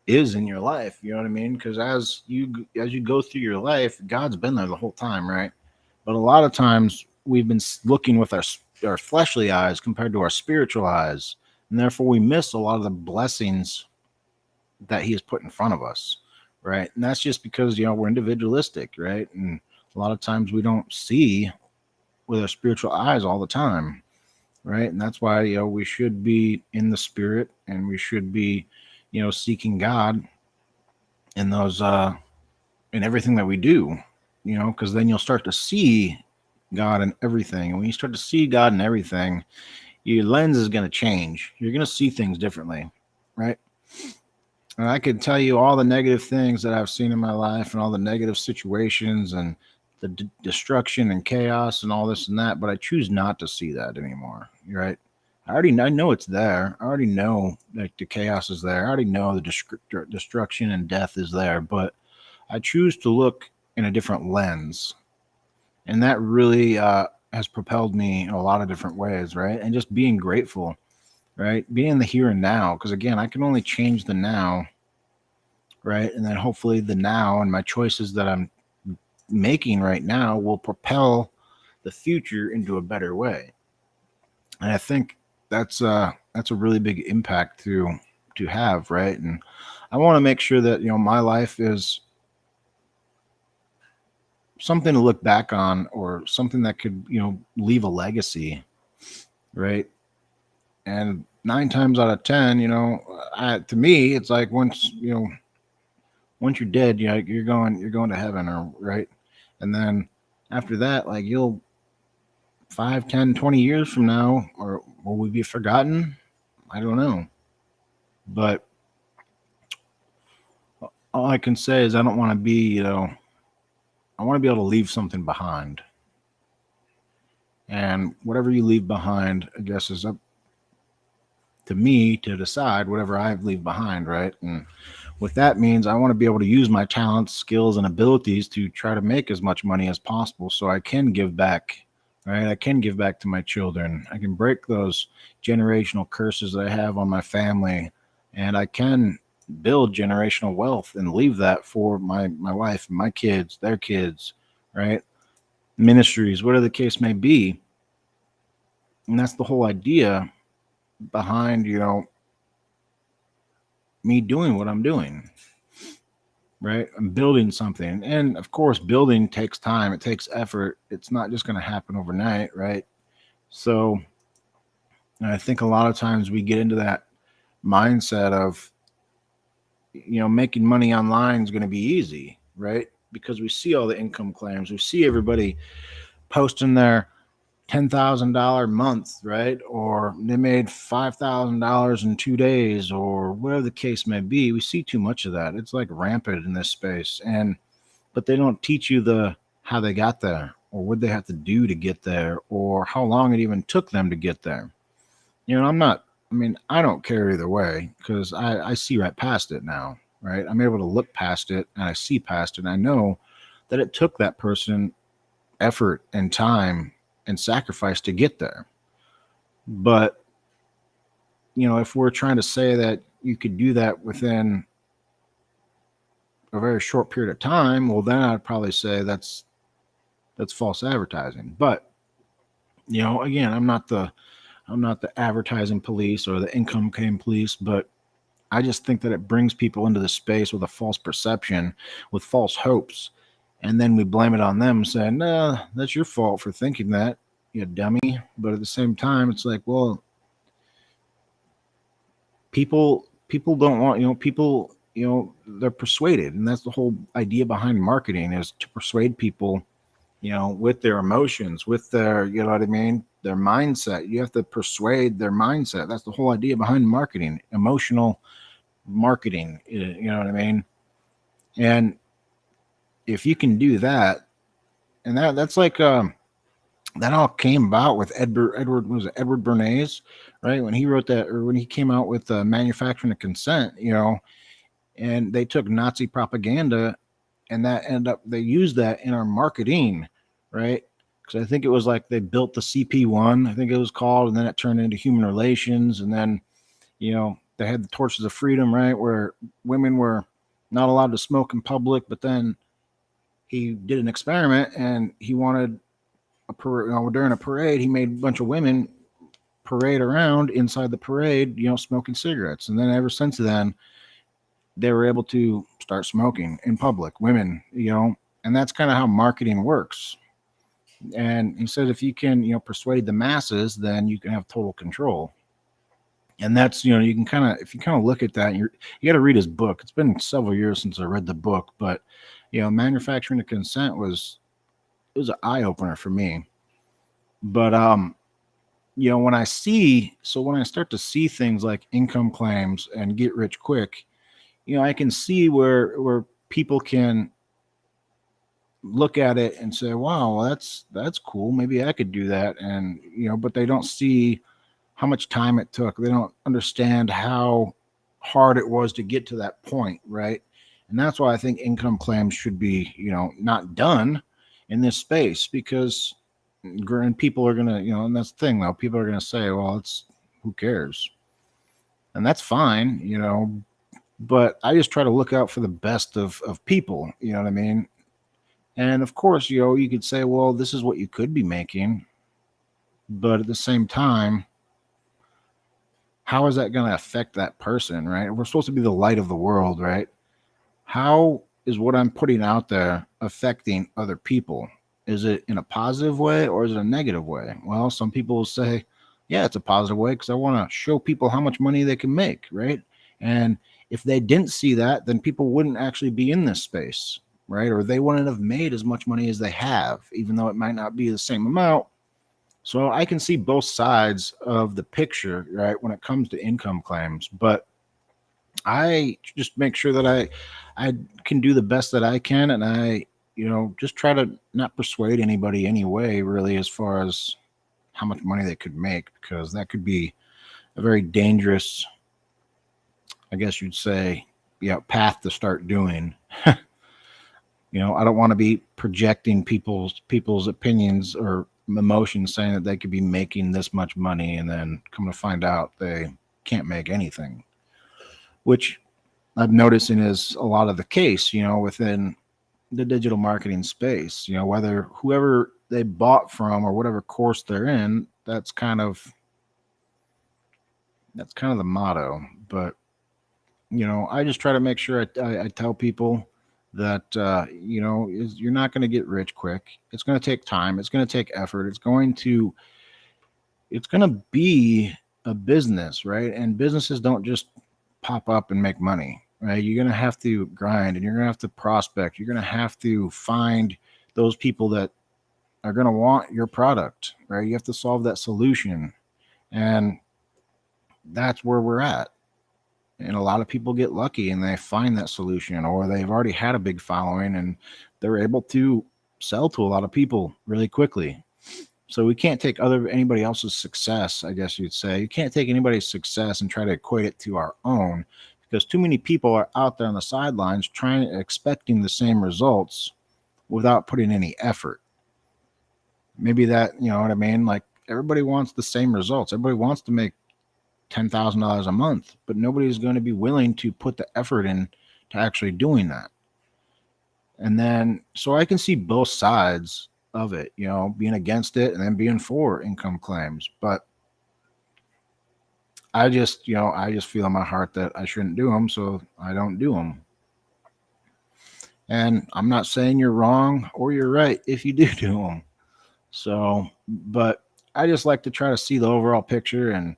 A: is in your life. You know what I mean? Because as you go through your life, God's been there the whole time, right? But a lot of times we've been looking with our fleshly eyes compared to our spiritual eyes, and therefore we miss a lot of the blessings that He has put in front of us, right? And that's just because we're individualistic, right? And a lot of times we don't see with our spiritual eyes all the time, right? And that's why we should be in the spirit, and we should be seeking God in those in everything that we do, because then you'll start to see God in everything. And when you start to see God in everything, your lens is going to change. You're going to see things differently, right? And I could tell you all the negative things that I've seen in my life, and all the negative situations, and the destruction and chaos and all this and that, but I choose not to see that anymore, right? I know it's there. I already know like the chaos is there. I already know the destruction and death is there, but I choose to look in a different lens. And that really has propelled me in a lot of different ways, right? And just being grateful, right? Being in the here and now, because again, I can only change the now, right? And then hopefully the now and my choices that I'm making right now will propel the future into a better way. And I think that's a really big impact to have, right? And I want to make sure that my life is something to look back on, or something that could leave a legacy, right? And 9 times out of 10, to me, it's like once you're dead, you're going to heaven, or right, and then after that, like you'll 5, 10, 20 years from now, or will we be forgotten? I don't know, but all I can say is I don't want to be, I want to be able to leave something behind, and whatever you leave behind, I guess, is up to me to decide whatever I leave behind, right? And what that means, I want to be able to use my talents, skills, and abilities to try to make as much money as possible so I can give back, right? I can give back to my children. I can break those generational curses that I have on my family, and I can build generational wealth and leave that for my wife, my kids, their kids, right? Ministries, whatever the case may be. And that's the whole idea behind, me doing what I'm doing, right? I'm building something. And of course, building takes time, it takes effort. It's not just going to happen overnight, right? So I think a lot of times we get into that mindset of, making money online is going to be easy, right? Because we see all the income claims, we see everybody posting their $10,000 month, right? Or they made $5,000 in 2 days, or whatever the case may be. We see too much of that. It's like rampant in this space, but they don't teach you the how they got there, or what they have to do to get there, or how long it even took them to get there. I'm not. I mean, I don't care either way, because I see right past it now, right? I'm able to look past it, and I see past it, and I know that it took that person effort and time and sacrifice to get there. But, if we're trying to say that you could do that within a very short period of time, well, then I'd probably say that's false advertising. But, again, I'm not the advertising police or the income claim police, but I just think that it brings people into the space with a false perception, with false hopes, and then we blame it on them, saying, "No, that's your fault for thinking that, you dummy." But at the same time, it's like, well, people don't want, people, they're persuaded, and that's the whole idea behind marketing, is to persuade people, with their emotions, with their, you know what I mean, their mindset. You have to persuade their mindset. That's the whole idea behind marketing, emotional marketing. You know what I mean? And if you can do that, and that's like that all came about with Edward Bernays, right? When he wrote that, or when he came out with Manufacturing of Consent, and they took Nazi propaganda, and that ended up, they used that in our marketing, right? Because I think it was like they built the CP1, I think it was called, and then it turned into human relations, and then they had the torches of freedom, right, where women were not allowed to smoke in public. But then he did an experiment, and he wanted during a parade, he made a bunch of women parade around inside the parade, smoking cigarettes. And then ever since then, they were able to start smoking in public, women, and that's kind of how marketing works. And he said, if you can, persuade the masses, then you can have total control. And that's, you can kind of, if you kind of look at that, you got to read his book. It's been several years since I read the book, but, Manufacturing of Consent it was an eye opener for me. But, when I start to see things like income claims and get rich quick, I can see where people can look at it and say, wow, well, that's cool. Maybe I could do that. And, but they don't see how much time it took. They don't understand how hard it was to get to that point, right? And that's why I think income claims should be, not done in this space, because people are going to, and that's the thing though, people are going to say, well, who cares? and that's fine, but I just try to look out for the best of people, you know what I mean? And of course, you could say, well, this is what you could be making, but at the same time, how is that going to affect that person, right? We're supposed to be the light of the world, right? How is what I'm putting out there affecting other people? Is it in a positive way or is it a negative way? Well, some people will say, yeah, it's a positive way because I want to show people how much money they can make, right? And if they didn't see that, then people wouldn't actually be in this space, right? Or they wouldn't have made as much money as they have, even though it might not be the same amount. So I can see both sides of the picture, right, when it comes to income claims. But I just make sure that I can do the best that I can, and I just try to not persuade anybody anyway, really, as far as how much money they could make, because that could be a very dangerous, I guess you'd say, path to start doing. I don't want to be projecting people's opinions or emotions, saying that they could be making this much money, and then come to find out they can't make anything, which I'm noticing is a lot of the case, within the digital marketing space, whether whoever they bought from or whatever course they're in, that's kind of the motto. But, I just try to make sure I tell people that, you're not going to get rich quick. It's going to take time. It's going to take effort. It's going to be a business, right? And businesses don't just pop up and make money, right? You're going to have to grind, and you're going to have to prospect. You're going to have to find those people that are going to want your product, right? You have to solve that solution. And that's where we're at. And a lot of people get lucky and they find that solution, or they've already had a big following and they're able to sell to a lot of people really quickly. So we can't take anybody else's success, I guess you'd say. You can't take anybody's success and try to equate it to our own, because too many people are out there on the sidelines expecting the same results without putting any effort. Maybe that, you know what I mean? Like, everybody wants the same results. Everybody wants to make $10,000 a month, but nobody's going to be willing to put the effort in to actually doing that. And then, so I can see both sides of it, being against it and then being for income claims. But I just feel in my heart that I shouldn't do them, so I don't do them. And I'm not saying you're wrong or you're right if you do them. So, but I just like to try to see the overall picture and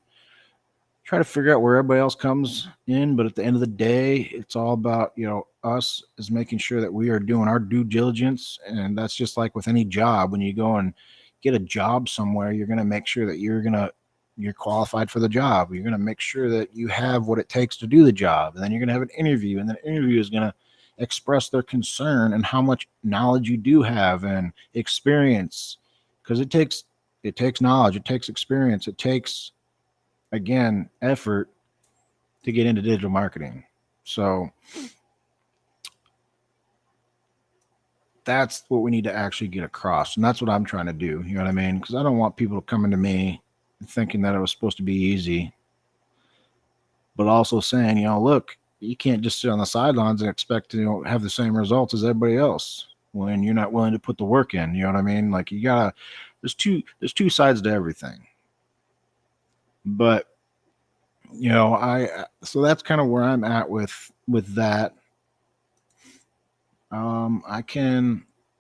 A: try to figure out where everybody else comes in. But at the end of the day, it's all about, us is making sure that we are doing our due diligence. And that's just like with any job. When you go and get a job somewhere, you're going to make sure that you're qualified for the job. You're going to make sure that you have what it takes to do the job. And then you're going to have an interview, and the interview is going to express their concern and how much knowledge you do have and experience. Because it takes knowledge, it takes experience, it takes, again, effort to get into digital marketing. So that's what we need to actually get across. And that's what I'm trying to do. You know what I mean? Because I don't want people coming to me thinking that it was supposed to be easy, but also saying, look, you can't just sit on the sidelines and expect to have the same results as everybody else when you're not willing to put the work in. You know what I mean? Like, there's two sides to everything. But so that's kind of where I'm at with that. I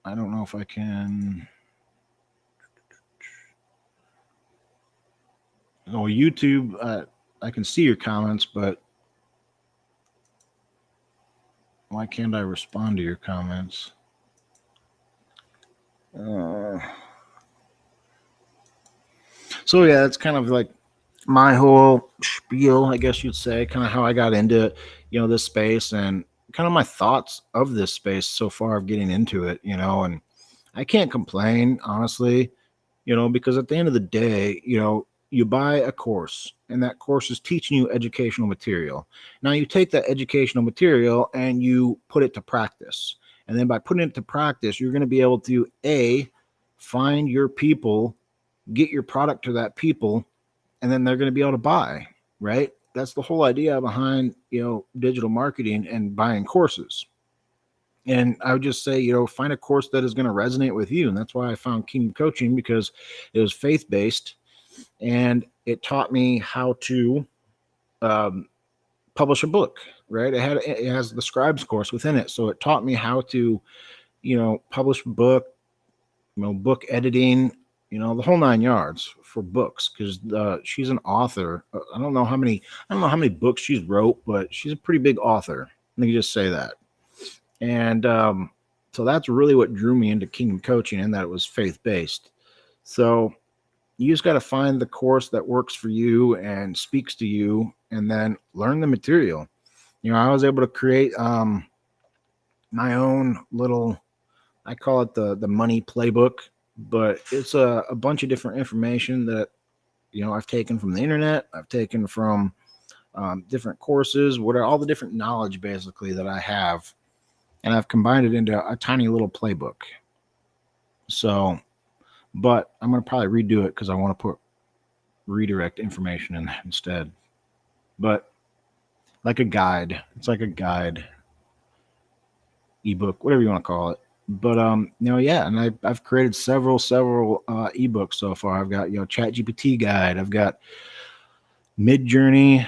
A: don't know if I can. Oh, YouTube, I can see your comments, but why can't I respond to your comments? So yeah, it's kind of like my whole spiel, I guess you'd say, kind of how I got into, this space, and kind of my thoughts of this space so far of getting into it, and I can't complain, honestly, because at the end of the day, you buy a course, and that course is teaching you educational material. Now you take that educational material and you put it to practice. And then by putting it to practice, you're going to be able to, find your people, get your product to that people, and then they're going to be able to buy, right? that's the whole idea behind, digital marketing and buying courses. And I would just say, find a course that is going to resonate with you. And that's why I found Kingdom Coaching, because it was faith based and it taught me how to um, publish a book, right? It has the scribes course within it. So it taught me how to, publish a book, book editing, the whole 9 yards for books. Because she's an author. I don't know how many books she's wrote, but she's a pretty big author. Let me just say that. And so that's really what drew me into Kingdom Coaching, and that it was faith based. So you just got to find the course that works for you and speaks to you, and then learn the material. I was able to create my own little, I call it the money playbook, but it's a bunch of different information that I've taken from the internet, I've taken from different courses, what are all the different knowledge basically that I have, and I've combined it into a tiny little playbook. So, but I'm going to probably redo it because I want to put redirect information in instead. But like a guide, it's like a guide, ebook, whatever you want to call it. But yeah, and I've created several ebooks so far. I've got Chat GPT guide. I've got Mid-Journey.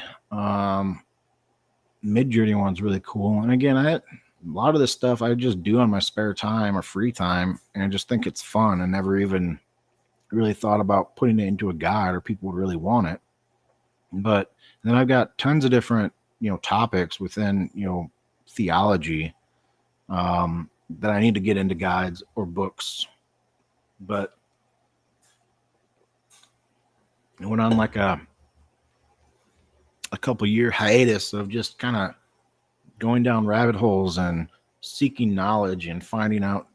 A: Mid-Journey one's really cool. And again, a lot of this stuff I just do on my spare time or free time, and I just think it's fun. I never even really thought about putting it into a guide or people would really want it. But then I've got tons of different topics within theology that I need to get into guides or books. But I went on like a couple year hiatus of just kind of going down rabbit holes and seeking knowledge and finding out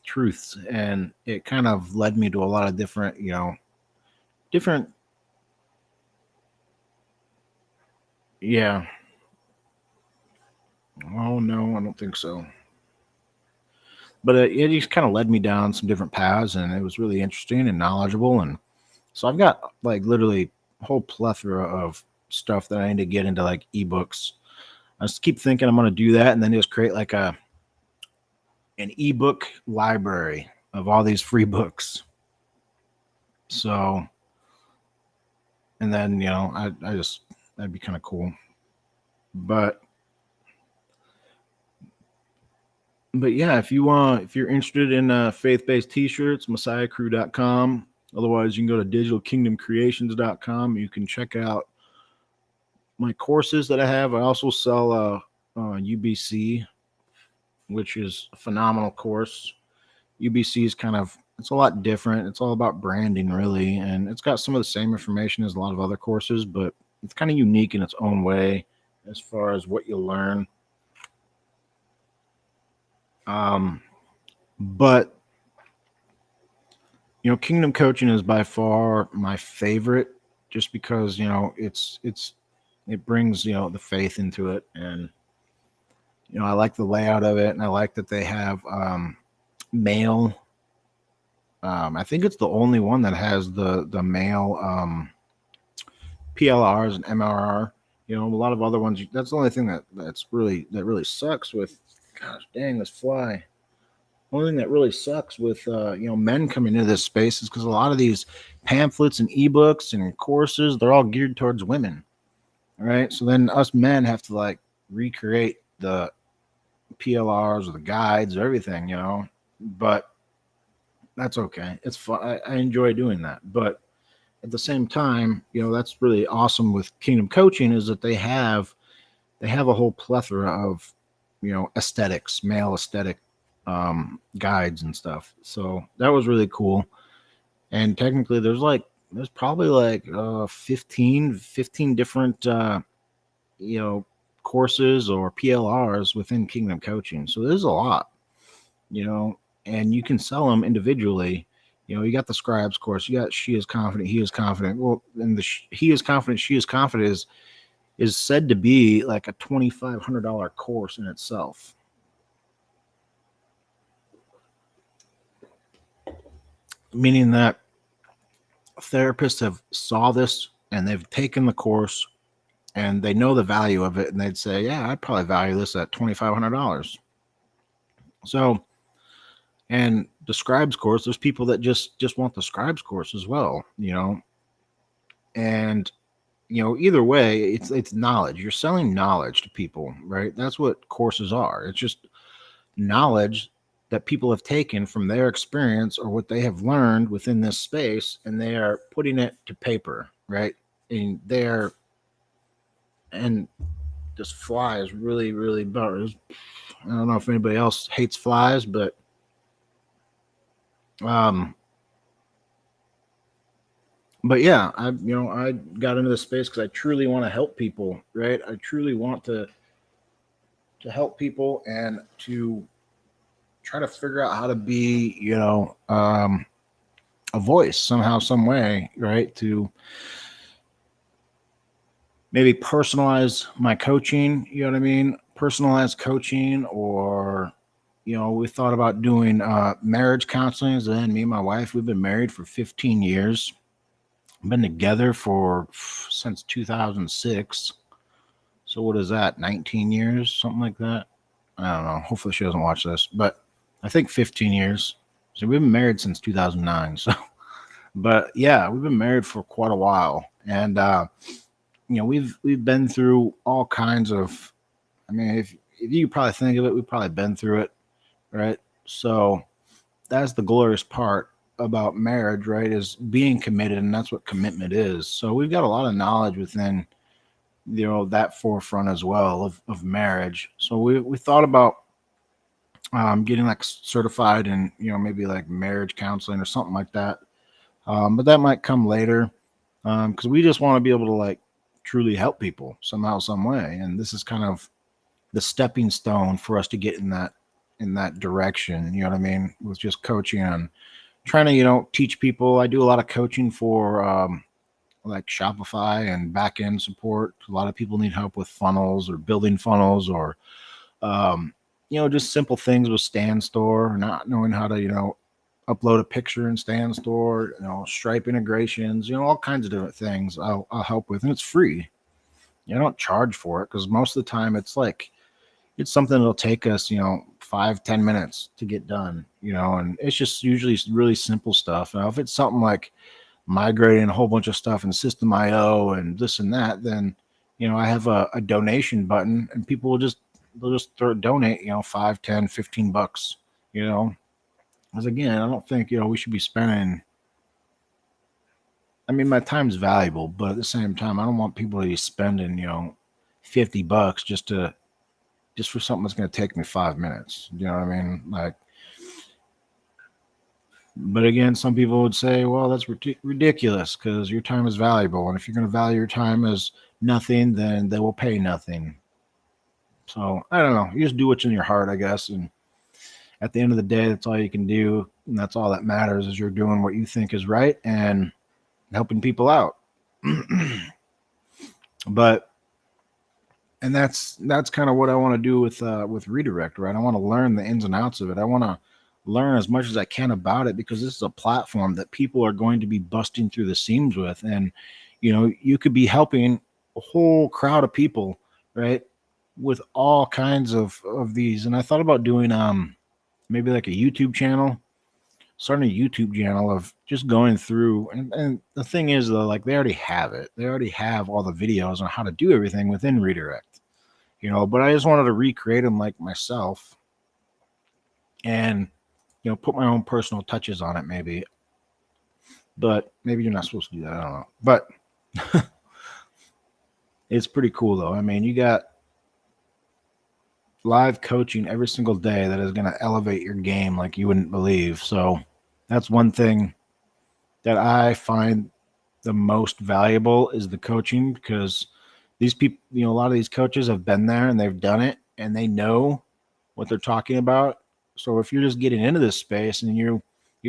A: truths, and it kind of led me to a lot of different yeah. Oh no, I don't think so. But it just kind of led me down some different paths, and it was really interesting and knowledgeable. And so I've got like literally a whole plethora of stuff that I need to get into, like ebooks. I just keep thinking I'm going to do that, and then just create like an ebook library of all these free books. So, and then I just, that'd be kind of cool. But yeah, if you're interested in faith-based t-shirts, messiahcrew.com. Otherwise, you can go to digitalkingdomcreations.com. You can check out my courses that I have. I also sell UBC, which is a phenomenal course. UBC is it's a lot different. It's all about branding, really, and it's got some of the same information as a lot of other courses, but it's kind of unique in its own way as far as what you'll learn. But Kingdom Coaching is by far my favorite, just because it brings the faith into it, and I like the layout of it, and I like that they have mail. I think it's the only one that has the mail PLRs and MRR. A lot of other ones, that's the only thing that really sucks with. Gosh dang, this fly. Only thing that really sucks with men coming into this space is because a lot of these pamphlets and ebooks and courses, they're all geared towards women. All right, so then us men have to like recreate the PLRs or the guides or everything, but that's okay. It's fun. I enjoy doing that. But at the same time, that's really awesome with Kingdom Coaching, is that they have a whole plethora of aesthetics, male aesthetic guides and stuff. So that was really cool. And technically there's probably like 15 different courses or PLRs within Kingdom Coaching. So there's a lot, and you can sell them individually. You got the scribes course, you got She Is Confident, He Is Confident. Well, and the He Is Confident, She Is Confident is said to be like a $2,500 course in itself. Meaning that therapists have saw this and they've taken the course and they know the value of it, and they'd say, yeah, I'd probably value this at $2,500. So, and the scribes course, there's people that just want the scribes course as well, and either way, it's knowledge. You're selling knowledge to people, right? That's what courses are. It's just knowledge that people have taken from their experience or what they have learned within this space, and they are putting it to paper, right? And and this fly is really, really bad. I don't know if anybody else hates flies, but um, yeah, I got into this space because I truly want to help people, right? I truly want to help people and to try to figure out how to be, a voice somehow, some way, right? To maybe personalize my coaching, you know what I mean? Personalized coaching, or, we thought about doing marriage counseling. Then me and my wife, we've been married for 15 years, been together for since 2006. So what is that? 19 years, something like that. I don't know. Hopefully she doesn't watch this, but I think 15 years. So we've been married since 2009. So, but yeah, we've been married for quite a while, and we've been through all kinds of. I mean, if you probably think of it, we've probably been through it, right? So that's the glorious part about marriage, right? Is being committed, and that's what commitment is. So we've got a lot of knowledge within that forefront as well of marriage. So we thought about getting like certified in maybe like marriage counseling or something like that, but that might come later, because we just want to be able to like truly help people somehow, some way, and this is kind of the stepping stone for us to get in that direction, you know what I mean, with just coaching and trying to teach people. I do a lot of coaching for like Shopify and back end support. A lot of people need help with funnels or building funnels, or um, just simple things with Stand Store, not knowing how to upload a picture in Stand Store, Stripe integrations, all kinds of different things I'll help with, and it's free. I don't charge for it because most of the time it's something that'll take us 5-10 minutes to get done, and it's just usually really simple stuff. Now if it's something like migrating a whole bunch of stuff in System IO and this and that, then I have a donation button, and people they'll just donate 5, 10, 15 bucks, because again, I don't think we should be spending. I mean, my time's valuable, but at the same time, I don't want people to be spending 50 bucks just for something that's going to take me 5 minutes. You know what I mean? Like, but again, some people would say, well, that's ridiculous because your time is valuable. And if you're going to value your time as nothing, then they will pay nothing. So I don't know. You just do what's in your heart, I guess. And at the end of the day, that's all you can do. And that's all that matters, is you're doing what you think is right and helping people out. But and that's kind of what I want to do with Redirect, right? I want to learn the ins and outs of it. I want to learn as much as I can about it, because this is a platform that people are going to be busting through the seams with. And you could be helping a whole crowd of people, right, with all kinds of these. And I thought about doing maybe like a YouTube channel, starting a YouTube channel of just going through. And the thing is, though, like, they already have it. They already have all the videos on how to do everything within Redirect, but I just wanted to recreate them like myself and, put my own personal touches on it, maybe. But maybe you're not supposed to do that. I don't know. But it's pretty cool, though. I mean, you got live coaching every single day that is going to elevate your game like you wouldn't believe. So that's one thing that I find the most valuable, is the coaching, because these people, a lot of these coaches have been there and they've done it and they know what they're talking about. So if you're just getting into this space and you're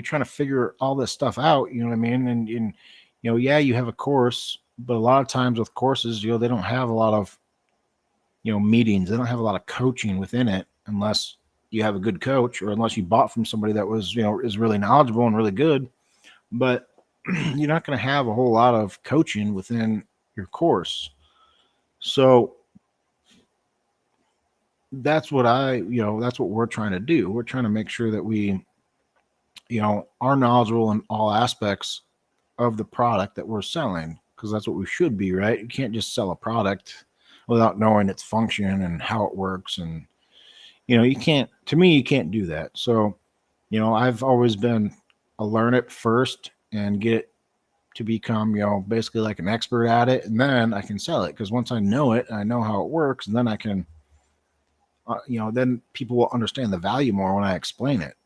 A: trying to figure all this stuff out, you know what I mean? And yeah, you have a course, but a lot of times with courses, they don't have a lot of, meetings. They don't have a lot of coaching within it, unless you have a good coach, or unless you bought from somebody that was, is really knowledgeable and really good. But you're not going to have a whole lot of coaching within your course. So that's what that's what we're trying to do. We're trying to make sure that we, are knowledgeable in all aspects of the product that we're selling, because that's what we should be, right? You can't just sell a product without knowing its function and how it works. And, you can't, to me, you can't do that. So, I've always been a learn it first and get to become, basically like an expert at it. And then I can sell it, because once I know it, I know how it works, and then I can, then people will understand the value more when I explain it.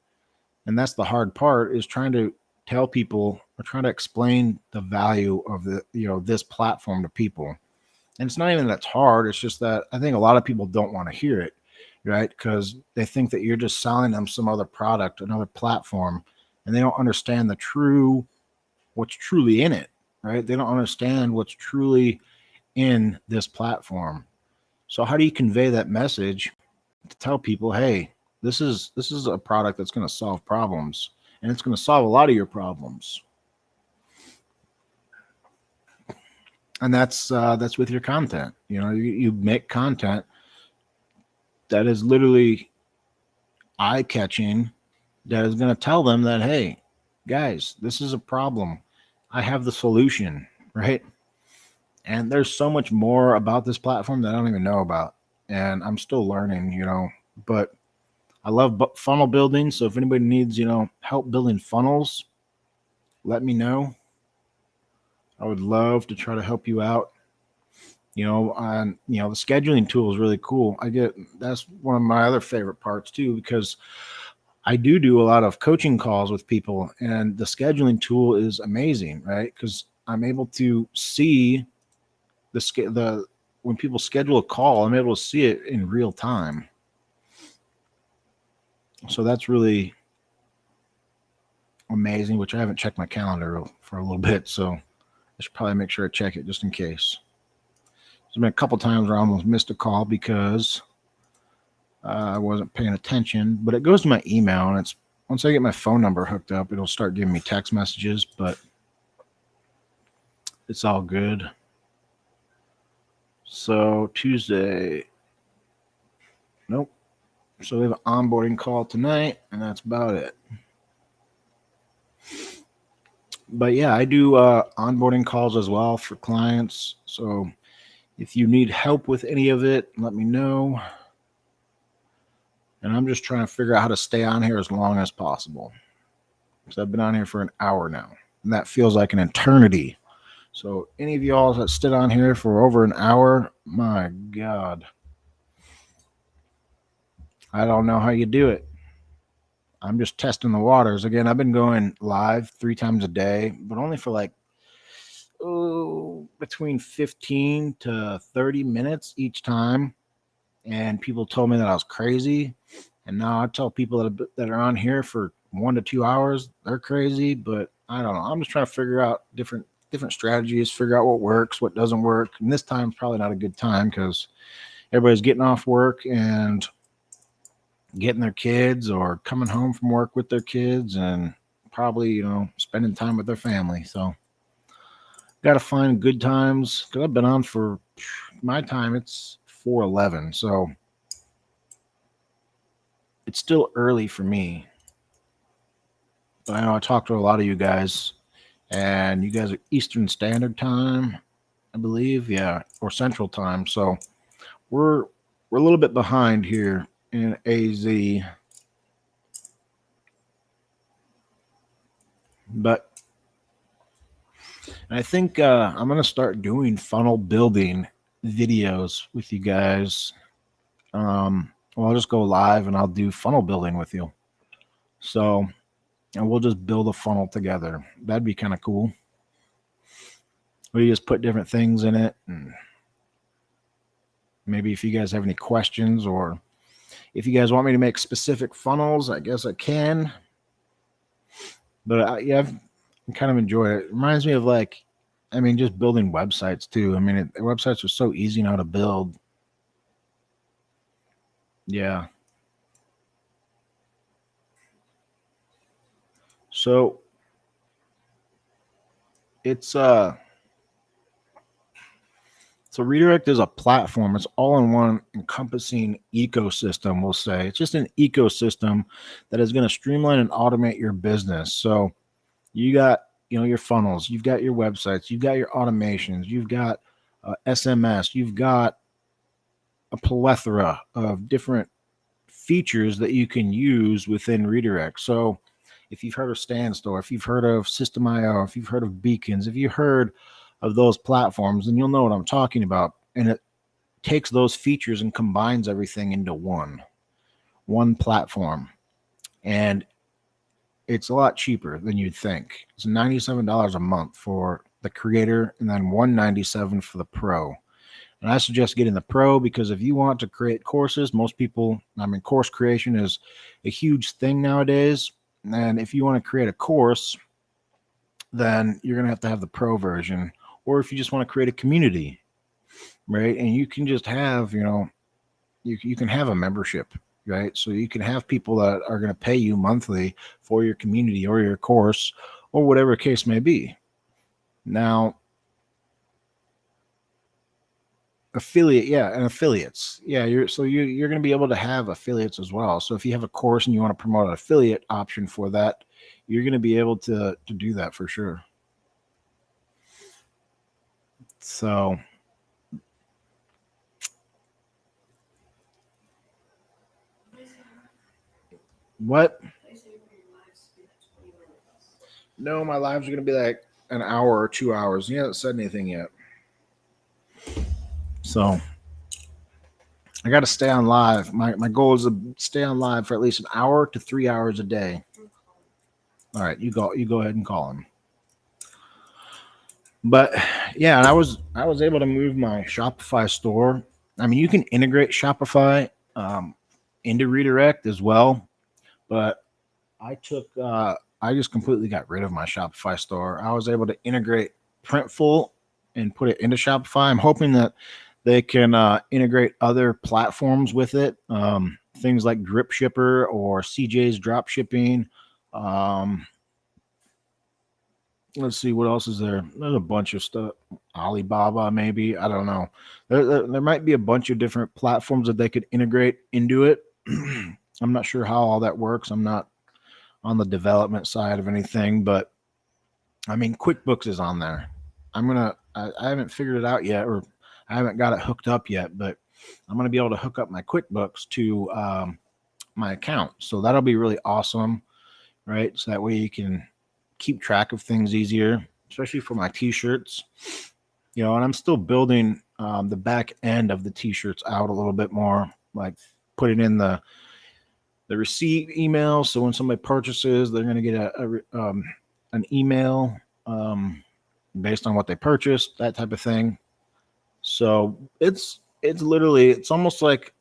A: And that's the hard part, is trying to tell people or trying to explain the value of this platform to people. And it's not even that's hard. It's just that I think a lot of people don't want to hear it, right? Because they think that you're just selling them some other product, another platform, and they don't understand what's truly in it, right? They don't understand what's truly in this platform. So how do you convey that message to tell people, hey, this is a product that's going to solve problems, and it's going to solve a lot of your problems. And that's with your content. You make content that is literally eye catching, that is going to tell them that, hey, guys, this is a problem. I have the solution, right? And there's so much more about this platform that I don't even know about, and I'm still learning. But I love funnel building. So if anybody needs, help building funnels, let me know. I would love to try to help you out. On the scheduling tool is really cool. That's one of my other favorite parts too, because I do a lot of coaching calls with people, and the scheduling tool is amazing, right? Because I'm able to see the when people schedule a call, I'm able to see it in real time. So that's really amazing, which I haven't checked my calendar for a little bit, so I should probably make sure I check it just in case. There's been a couple times where I almost missed a call because I wasn't paying attention, but it goes to my email, and it's once I get my phone number hooked up, it'll start giving me text messages, but it's all good. So Tuesday, nope. So we have an onboarding call tonight, and that's about it. But yeah, I do onboarding calls as well for clients. So if you need help with any of it, let me know. And I'm just trying to figure out how to stay on here as long as possible, because I've been on here for an hour now, and that feels like an eternity. So any of y'all that stood on here for over an hour, my God, I don't know how you do it. I'm just testing the waters. Again, I've been going live 3 times a day, but only for like between 15 to 30 minutes each time. And people told me that I was crazy. And now I tell people that are on here for 1 to 2 hours, they're crazy. But I don't know. I'm just trying to figure out different strategies, figure out what works, what doesn't work. And this time's probably not a good time, because everybody's getting off work and getting their kids, or coming home from work with their kids, and probably, spending time with their family. So got to find good times, because I've been on for my time. It's 4:11, so it's still early for me. But I know I talked to a lot of you guys, and you guys are Eastern Standard Time, I believe, yeah, or Central Time. So we're a little bit behind here in AZ, but I think I'm gonna start doing funnel building videos with you guys. I'll just go live and I'll do funnel building with you. So, and we'll just build a funnel together. That'd be kind of cool. We just put different things in it, and maybe if you guys have any questions, or if you guys want me to make specific funnels, I guess I can. But yeah, I kind of enjoy it. It reminds me of just building websites too. Websites are so easy now to build. Yeah. So it's So redirect is a platform. It's all in one encompassing ecosystem, we'll say. It's just an ecosystem that is going to streamline and automate your business. So you got, your funnels, you've got your websites, you've got your automations, you've got SMS, you've got a plethora of different features that you can use within redirect. So if you've heard of Standstore, if you've heard of System.io, if you've heard of Beacons, if you've heard of those platforms, then you'll know what I'm talking about. And it takes those features and combines everything into one platform. And it's a lot cheaper than you'd think. It's $97 a month for the creator and then $197 for the pro. And I suggest getting the pro because if you want to create courses, course creation is a huge thing nowadays. And if you want to create a course, then you're going to have the pro version. Or if you just want to create a community, right? And you can just have, you can have a membership, right? So you can have people that are going to pay you monthly for your community or your course or whatever case may be. Now, affiliates. Yeah, you're going to be able to have affiliates as well. So if you have a course and you want to promote an affiliate option for that, you're going to be able to do that for sure. So what? No, my lives are going to be like an hour or 2 hours. He hasn't said anything yet. So I got to stay on live. My goal is to stay on live for at least an hour to 3 hours a day. All right, you go ahead and call him. But yeah, and I was able to move my Shopify store. I mean, you can integrate Shopify into redirect as well, but I just completely got rid of my Shopify store. I was able to integrate Printful and put it into Shopify. I'm hoping that they can integrate other platforms with it, things like Drip Shipper or CJ's Drop Shipping. Let's see what else is there. There's a bunch of stuff. Alibaba, maybe. I don't know. There might be a bunch of different platforms that they could integrate into it. I'm not sure how all that works. I'm not on the development side of anything, but I mean, QuickBooks is on there. I haven't figured it out yet, or I haven't got it hooked up yet, but I'm going to be able to hook up my QuickBooks to my account. So that'll be really awesome, right? So that way you can keep track of things easier, especially for my t-shirts, and I'm still building the back end of the t-shirts out a little bit more, like putting in the receipt email. So when somebody purchases, they're going to get an email based on what they purchased, that type of thing. So it's almost like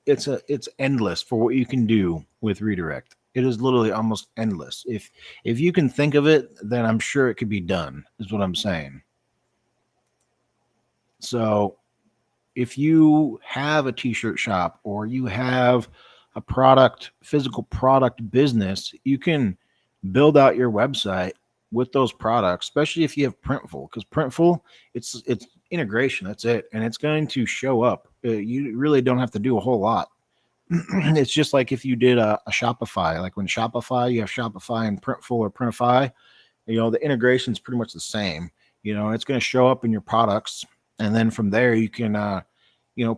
A: it's endless for what you can do with redirect. It is literally almost endless. If you can think of it, then I'm sure it could be done, is what I'm saying. So if you have a t-shirt shop or you have a physical product business, you can build out your website with those products, especially if you have Printful, because Printful, it's integration. That's it. And it's going to show up. You really don't have to do a whole lot. It's just like if you did a Shopify, like when Shopify, you have Shopify and Printful or Printify, the integration is pretty much the same. It's going to show up in your products. And then from there, you can,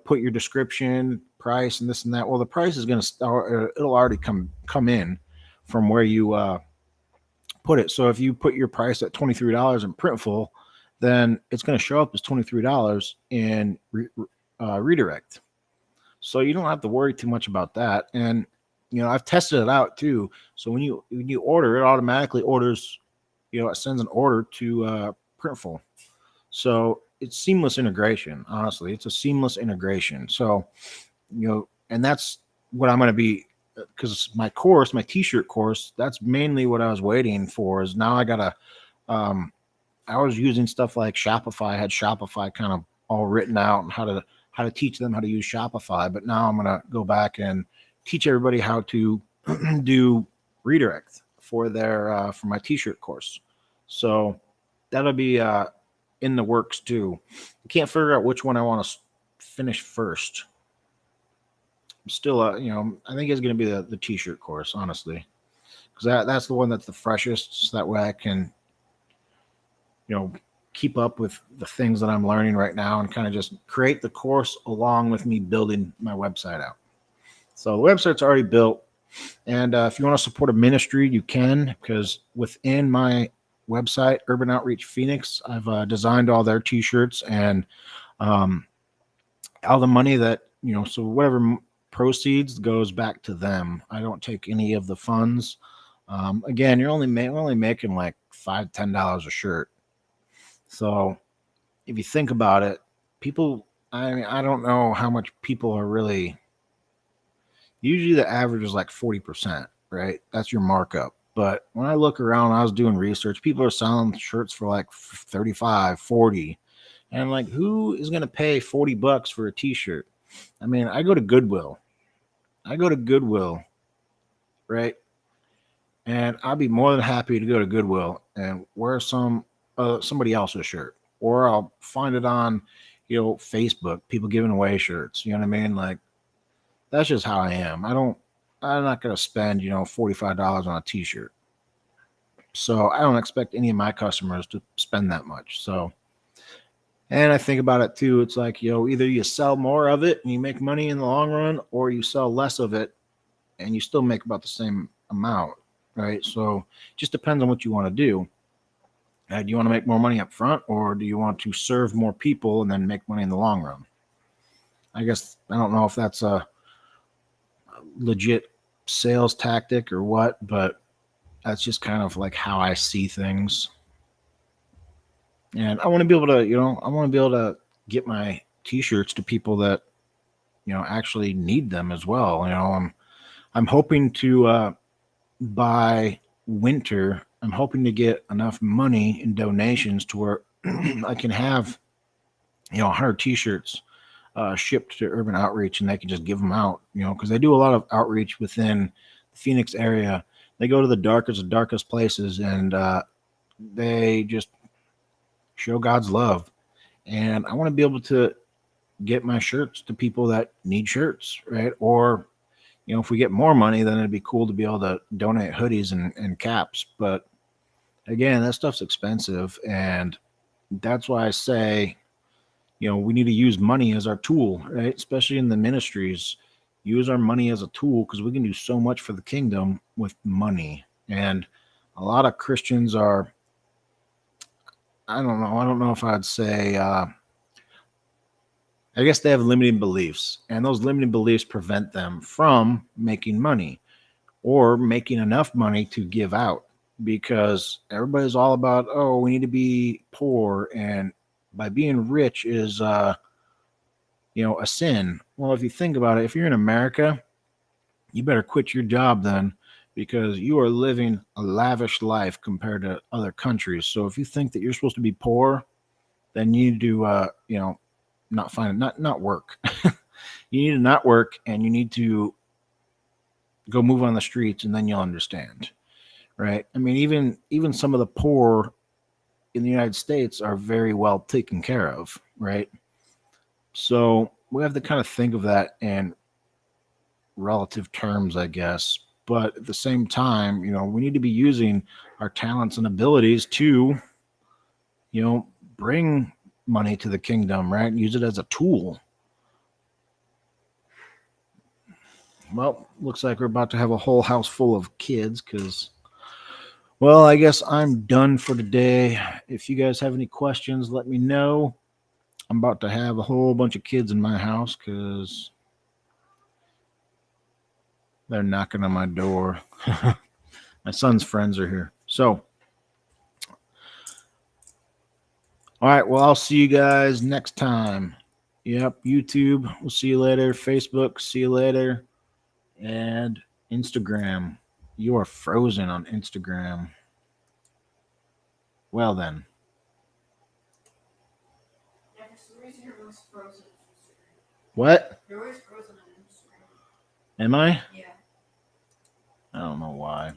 A: put your description, price, and this and that. Well, the price is going to start, it'll already come in from where you put it. So if you put your price at $23 in Printful, then it's going to show up as $23 in redirect. So you don't have to worry too much about that. And, I've tested it out too. So when you order, it automatically orders, it sends an order to Printful. So it's seamless integration. Honestly, it's a seamless integration. So, and that's what I'm going to be, because my t-shirt course, that's mainly what I was waiting for. Is now I got to, I was using stuff like Shopify. I had Shopify kind of all written out and how to teach them how to use Shopify. But now I'm going to go back and teach everybody how to do redirect for my t-shirt course. So that'll be in the works too. I can't figure out which one I want to finish first. I'm still, I think it's going to be the t-shirt course, honestly, because that's the one that's the freshest. So that way I can, keep up with the things that I'm learning right now and kind of just create the course along with me building my website out. So the website's already built. And if you want to support a ministry, you can, because within my website, Urban Outreach Phoenix, I've designed all their t-shirts and all the money that, so whatever proceeds goes back to them. I don't take any of the funds. Again, you're only making like $5-10 a shirt. So if you think about it, people, I don't know how much people are really, usually the average is like 40%, right? That's your markup. But when I look around, I was doing research, people are selling shirts for like 35, 40. And I'm like, who is going to pay $40 for a t-shirt? I mean, I go to Goodwill, right? And I'd be more than happy to go to Goodwill and wear somebody else's shirt, or I'll find it on, Facebook, people giving away shirts. You know what I mean? Like, that's just how I am. I'm not going to spend, $45 on a t-shirt. So I don't expect any of my customers to spend that much. So, and I think about it too. It's like, either you sell more of it and you make money in the long run, or you sell less of it and you still make about the same amount, right? So it just depends on what you want to do. Do you want to make more money up front, or do you want to serve more people and then make money in the long run? I guess I don't know if that's a legit sales tactic or what, but that's just kind of like how I see things. And I want to be able to, get my t-shirts to people that, actually need them as well. I'm hoping to, by winter, I'm hoping to get enough money in donations to where I can have, 100 t-shirts shipped to Urban Outreach, and they can just give them out, because they do a lot of outreach within the Phoenix area. They go to the darkest places, and they just show God's love. And I want to be able to get my shirts to people that need shirts, right? Or, if we get more money, then it'd be cool to be able to donate hoodies and caps. But again, that stuff's expensive. And that's why I say, we need to use money as our tool, right? Especially in the ministries, use our money as a tool, because we can do so much for the kingdom with money. And a lot of Christians are, I don't know if I'd say, I guess they have limiting beliefs, and those limiting beliefs prevent them from making money or making enough money to give out, because everybody's all about, oh, we need to be poor, and by being rich is, a sin. Well, if you think about it, if you're in America, you better quit your job then, because you are living a lavish life compared to other countries. So if you think that you're supposed to be poor, then you need to, not work. You need to not work, and you need to go move on the streets, and then you'll understand, right? I mean, even some of the poor in the United States are very well taken care of, right? So we have to kind of think of that in relative terms, I guess. But at the same time, we need to be using our talents and abilities to, bring money to the kingdom, right? And use it as a tool. Well, looks like we're about to have a whole house full of kids, because, well, I guess I'm done for today. If you guys have any questions, let me know. I'm about to have a whole bunch of kids in my house because they're knocking on my door. My son's friends are here. So, all right, well, I'll see you guys next time. Yep, YouTube, we'll see you later. Facebook, see you later. And Instagram. You are frozen on Instagram. Well, then.
B: Yeah, for some reason you're always frozen on Instagram.
A: What?
B: You're always frozen on Instagram.
A: Am I?
B: Yeah.
A: I don't know why.